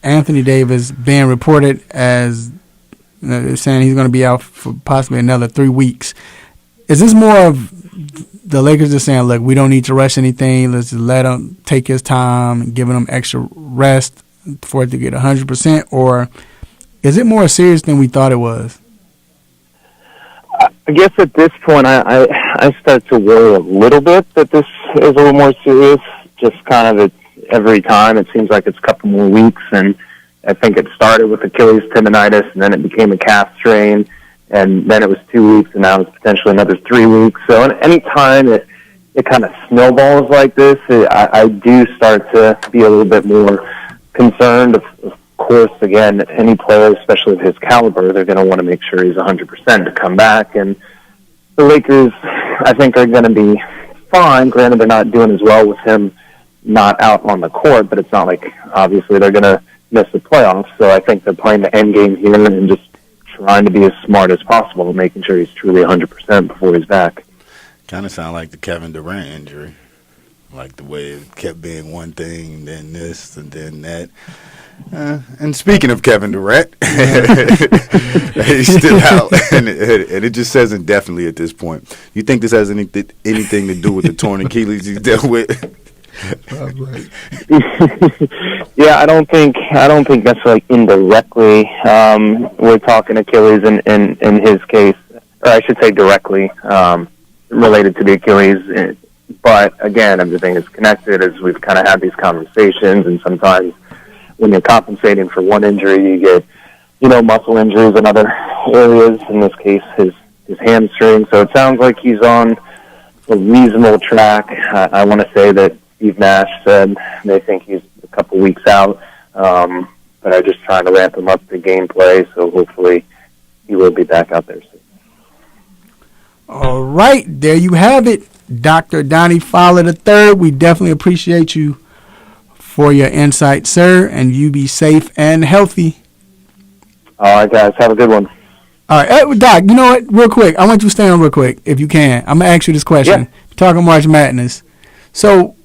H: Anthony Davis being reported as They're saying he's going to be out for possibly another 3 weeks. Is this more of the Lakers just saying, look, we don't need to rush anything. Let's just let him take his time and giving him extra rest for it to get 100%? Or is it more serious than we thought it was?
R: I guess at this point, I start to worry a little bit that this is a little more serious. Just kind of every time it seems like it's a couple more weeks, and I think it started with Achilles tendonitis, and then it became a calf strain, and then it was 2 weeks, and now it's potentially another 3 weeks. So any time it kind of snowballs like this, I do start to be a little bit more concerned. Of course, again, any player, especially of his caliber, they're going to want to make sure he's 100% to come back. And the Lakers, I think, are going to be fine. Granted, they're not doing as well with him not out on the court, but it's not like, obviously, they're going to miss the playoffs. So I think they're playing the end game here and just trying to be as smart as possible, making sure he's truly 100% before he's back.
I: Kind of sound like the Kevin Durant injury. Like the way it kept being one thing, then this, and then that. And speaking of Kevin Durant, he's still out, and it just says indefinitely at this point. You think this has anything to do with the torn Achilles he's dealt with?
R: Yeah, I don't think necessarily indirectly. We're talking Achilles in his case, or I should say directly related to the Achilles. But again, everything is connected as we've kind of had these conversations, and sometimes when you're compensating for one injury, you get, muscle injuries in other areas, in this case, his hamstring. So it sounds like he's on a reasonable track. I want to say that Steve Nash said they think he's a couple weeks out, but I'm just trying to ramp him up the gameplay, so hopefully he will be back out there soon.
H: All right, there you have it. Dr. Donnie Fowler III, we definitely appreciate you for your insight, sir, and you be safe and healthy.
R: All right, guys, have a good one.
H: All right, Doc, you know what? Real quick, I want you to stay on real quick, if you can. I'm going to ask you this question. Yeah. Talking March Madness. So,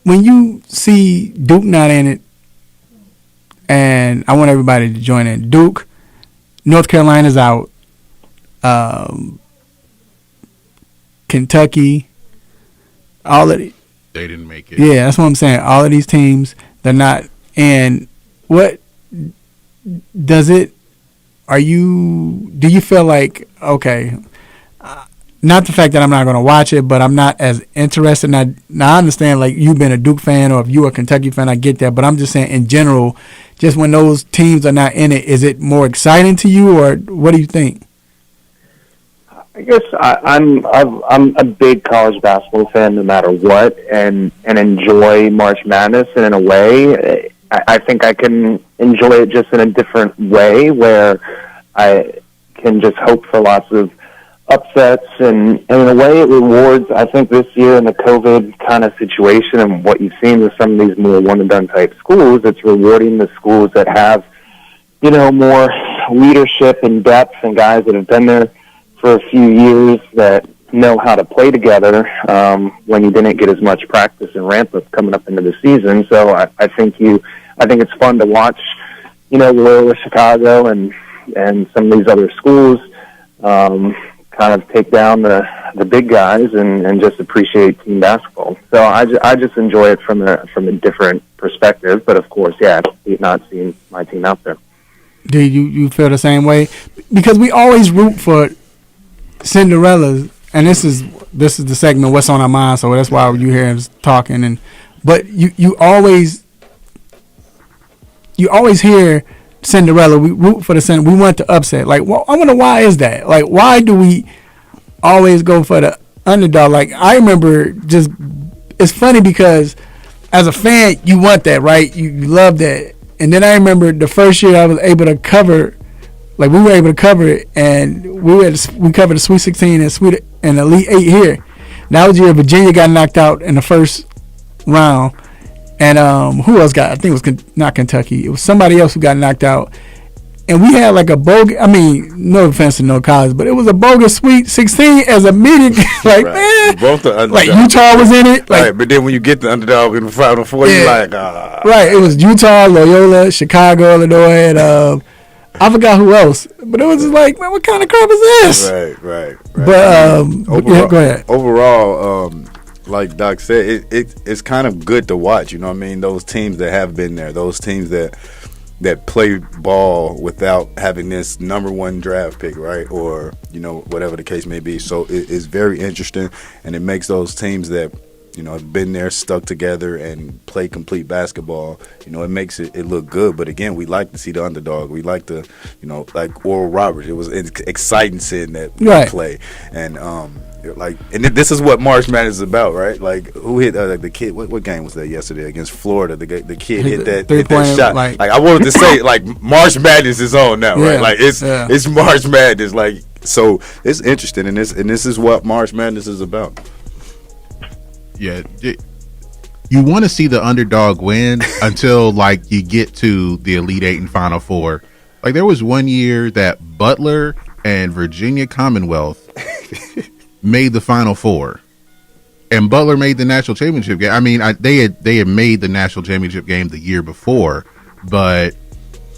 H: when you see Duke not in it, and I want everybody to join in, Duke, North Carolina's out, Kentucky, all of it.
J: They didn't make it.
H: Yeah, that's what I'm saying. All of these teams, they're not. And what does it? Do you feel like, okay, not the fact that I'm not going to watch it, but I'm not as interested. Now I understand, like, you've been a Duke fan, or if you're a Kentucky fan, I get that. But I'm just saying, in general, just when those teams are not in it, is it more exciting to you, or what do you think?
R: I guess I'm a big college basketball fan no matter what, and enjoy March Madness. And in a way, I think I can enjoy it just in a different way, where I can just hope for lots of upsets, and in a way it rewards, I think this year in the COVID kind of situation and what you've seen with some of these more one-and-done type schools, it's rewarding the schools that have, more leadership and depth and guys that have been there for a few years that know how to play together when you didn't get as much practice and ramp up coming up into the season. So I think it's fun to watch, Loyola Chicago and some of these other schools kind of take down the big guys and just appreciate team basketball. So I just enjoy it from a different perspective. But of course, yeah, not seeing my team out there.
H: Do you feel the same way? Because we always root for Cinderella's, and this is the segment What's on Our Mind, so that's why you hear us talking. But you always hear Cinderella. We root for the Cinderella. We want to upset. Like, well, I wonder why is that? Like, why do we always go for the underdog? Like, I remember it's funny because as a fan, you want that, right? You love that. And then I remember the first year I was able to cover. Like, we were able to cover it, and we covered the Sweet 16 and Elite 8 here. That was the year Virginia got knocked out in the first round, and who else got? I think it was not Kentucky. It was somebody else who got knocked out, and we had like a bogus. I mean, no offense to no college, but it was a bogus Sweet 16 as a meeting. Like, right. Man, both the like Utah was in it. Like,
I: right, but then when you get the underdog in the Final Four, you're like,
H: right. It was Utah, Loyola, Chicago, Illinois, and I forgot who else, but it was just like, man, what kind of crap is this?
I: Right.
H: But
I: overall,
H: go ahead.
I: Overall, like Doc said, it's kind of good to watch. You know what I mean? Those teams that have been there, those teams that play ball without having this number one draft pick, right? Or, whatever the case may be. So it's very interesting, and it makes those teams that, have been there, stuck together, and play complete basketball, it makes it look good. But again, we like to see the underdog. We like to, like Oral Roberts. It's exciting seeing that play. And, and this is what March Madness is about, right? Like, who hit the kid? What game was that yesterday against Florida? The kid hit that shot. Like I wanted to say, like, March Madness is on now, right? Like it's March Madness. Like, so it's interesting, and this is what March Madness is about.
J: Yeah, you want to see the underdog win until like you get to the Elite Eight and Final Four. Like, there was one year that Butler and Virginia Commonwealth made the Final Four, and Butler made the national championship game. I mean, they had made the national championship game the year before, but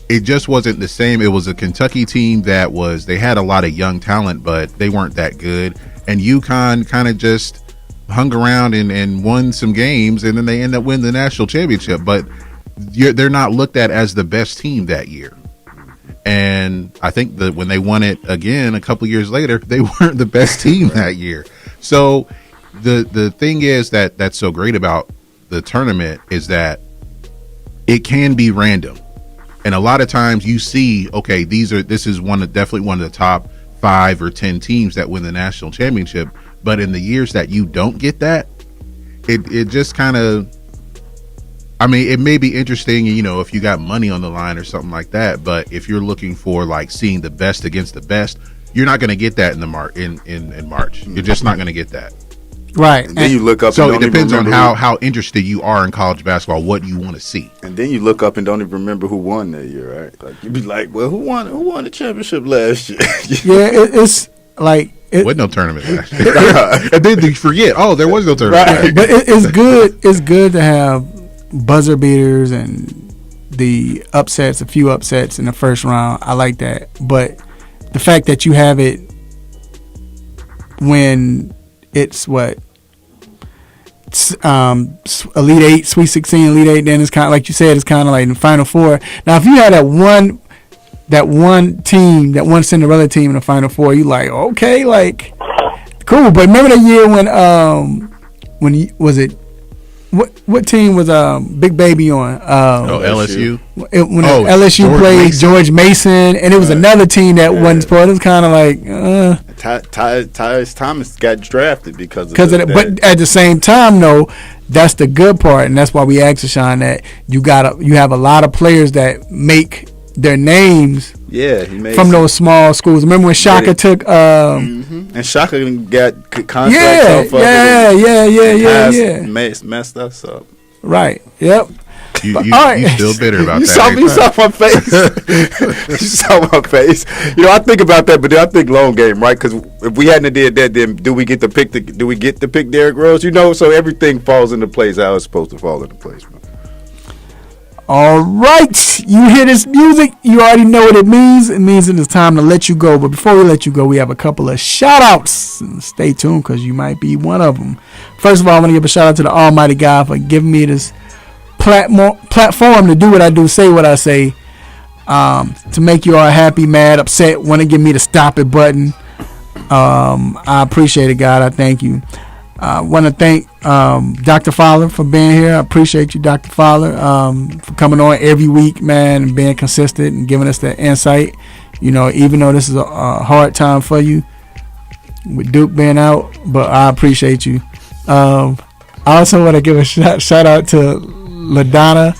J: it just wasn't the same. It was a Kentucky team they had a lot of young talent, but they weren't that good. And UConn kind of just hung around and won some games, and then they end up winning the national championship. But they're not looked at as the best team that year. And I think that when they won it again a couple years later, they weren't the best team that year. So the thing is that's so great about the tournament is that it can be random. And a lot of times you see, okay, this is definitely one of the top 5 or 10 teams that win the national championship. But in the years that you don't get that, it just kind of, I mean, it may be interesting, if you got money on the line or something like that. But if you're looking for like seeing the best against the best, you're not going to get that in March. You're just not going to get that.
H: Right.
I: And then you look up.
J: So it depends on how interested you are in college basketball, what you want to see.
I: And then you look up and don't even remember who won that year, right? Like, you'd be like, well, who won the championship last year?
H: Yeah, it's like.
J: Wasn't no tournament last year. And then you forget, there was no tournament.
H: Right. But it's good. It's good to have buzzer beaters and the upsets, a few upsets in the first round. I like that. But the fact that you have it when it's Elite 8, Sweet 16, Elite 8, then it's kind of like you said, it's kind of like in the Final Four. Now, if you had that one team, that one Cinderella team in the Final Four, you like, okay, like, cool. But remember the year what team was Big Baby on?
J: LSU.
H: When LSU played George Mason, and it was another team that wasn't supported. It was kind of like,
I: Tyus Thomas got drafted because of
H: that. But at the same time, though, that's the good part, and that's why we asked Deshaun that you have a lot of players that make their names from those small schools. Remember when Shaka took
I: and Shaka got contracts off of it. Messed us up.
H: Right. Yep.
J: You still bitter about
I: you
J: that?
I: You saw my face. You saw my face. I think about that, but then I think long game, right? Because if we hadn't did that, then do we get to pick Derrick Rose? So everything falls into place how it's supposed to fall into place. Man.
H: All right, you hear this music, you already know what it means. It means it is time to let you go. But before we let you go, we have a couple of shout-outs. And stay tuned because you might be one of them. First of all, I want to give a shout-out to the Almighty God for giving me this platform to do what I do, say what I say, to make you all happy, mad, upset, want to give me the stop it button. I appreciate it, God. I thank you. I want to thank Dr. Fowler for being here. I appreciate you, Dr. Fowler, for coming on every week, man, and being consistent and giving us that insight. Even though this is a hard time for you with Duke being out, but I appreciate you. I also want to give a shout out to LaDonna.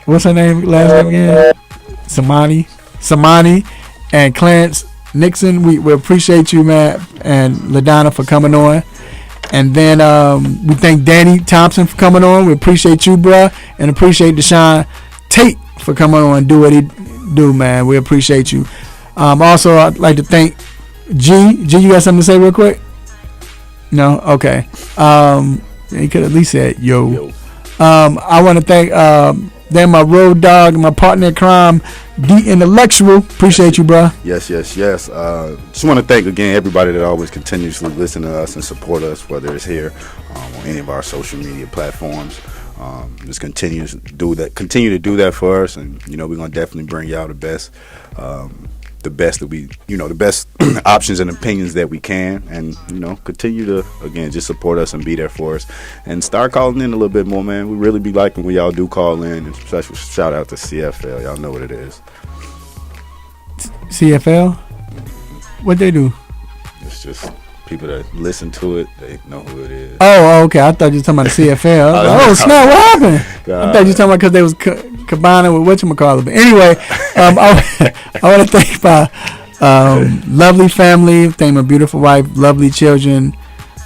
H: What's her name? Last name again? Samani, and Clarence Nixon. We appreciate you, man, and LaDonna for coming on. And then we thank Danny Thompson for coming on. We appreciate you, bruh, and appreciate Deshaun Tate for coming on and do what he do, man. We appreciate you. Also, I'd like to thank G. You got something to say real quick? No? Okay. He could at least said yo. I want to thank Then my road dog and my partner in crime, D Intellectual. Appreciate you, bro.
I: Yes. Just want to thank again everybody that always continuously listen to us and support us, whether it's here on any of our social media platforms. Just continue to do that for us, and we're gonna definitely bring y'all the best that we, the best options and opinions that we can, and continue to again just support us and be there for us, and start calling in a little bit more, man. We really be liking when y'all do call in, and special shout out to CFL. Y'all know what it is.
H: CFL? What they do?
I: It's just people that listen to it, they know who it is.
H: Oh, okay. I thought you were talking about the CFL. I was like, snap, what happened?
I: God.
H: I thought you were talking about because they was combining with whatchamacallit. But anyway, I want to thank my lovely family, thank my beautiful wife, lovely children,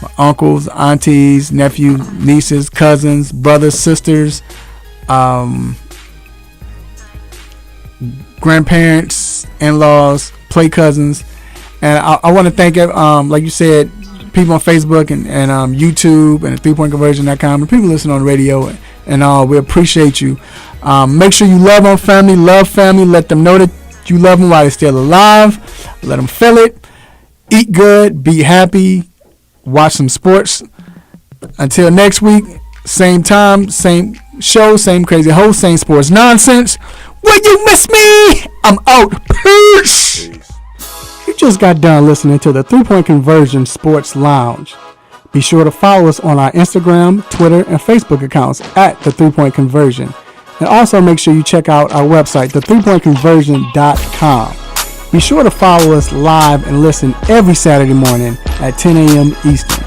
H: my uncles, aunties, nephews, nieces, cousins, brothers, sisters, grandparents, in-laws, play cousins. And I want to thank, like you said, people on Facebook and YouTube and 3pointconversion.com, and people listening on the radio and all. We appreciate you. Make sure you love family, let them know that you love them while they're still alive. Let them feel it. Eat good, be happy, watch some sports. Until next week, same time, same show, same crazy host, same sports nonsense. Will you miss me? I'm out. Peace. You just got done listening to the 3-Point Conversion Sports Lounge. Be sure to follow us on our Instagram, Twitter, and Facebook accounts at the 3-Point Conversion. And also make sure you check out our website, the3pointconversion.com. Be sure to follow us live and listen every Saturday morning at 10 a.m. Eastern.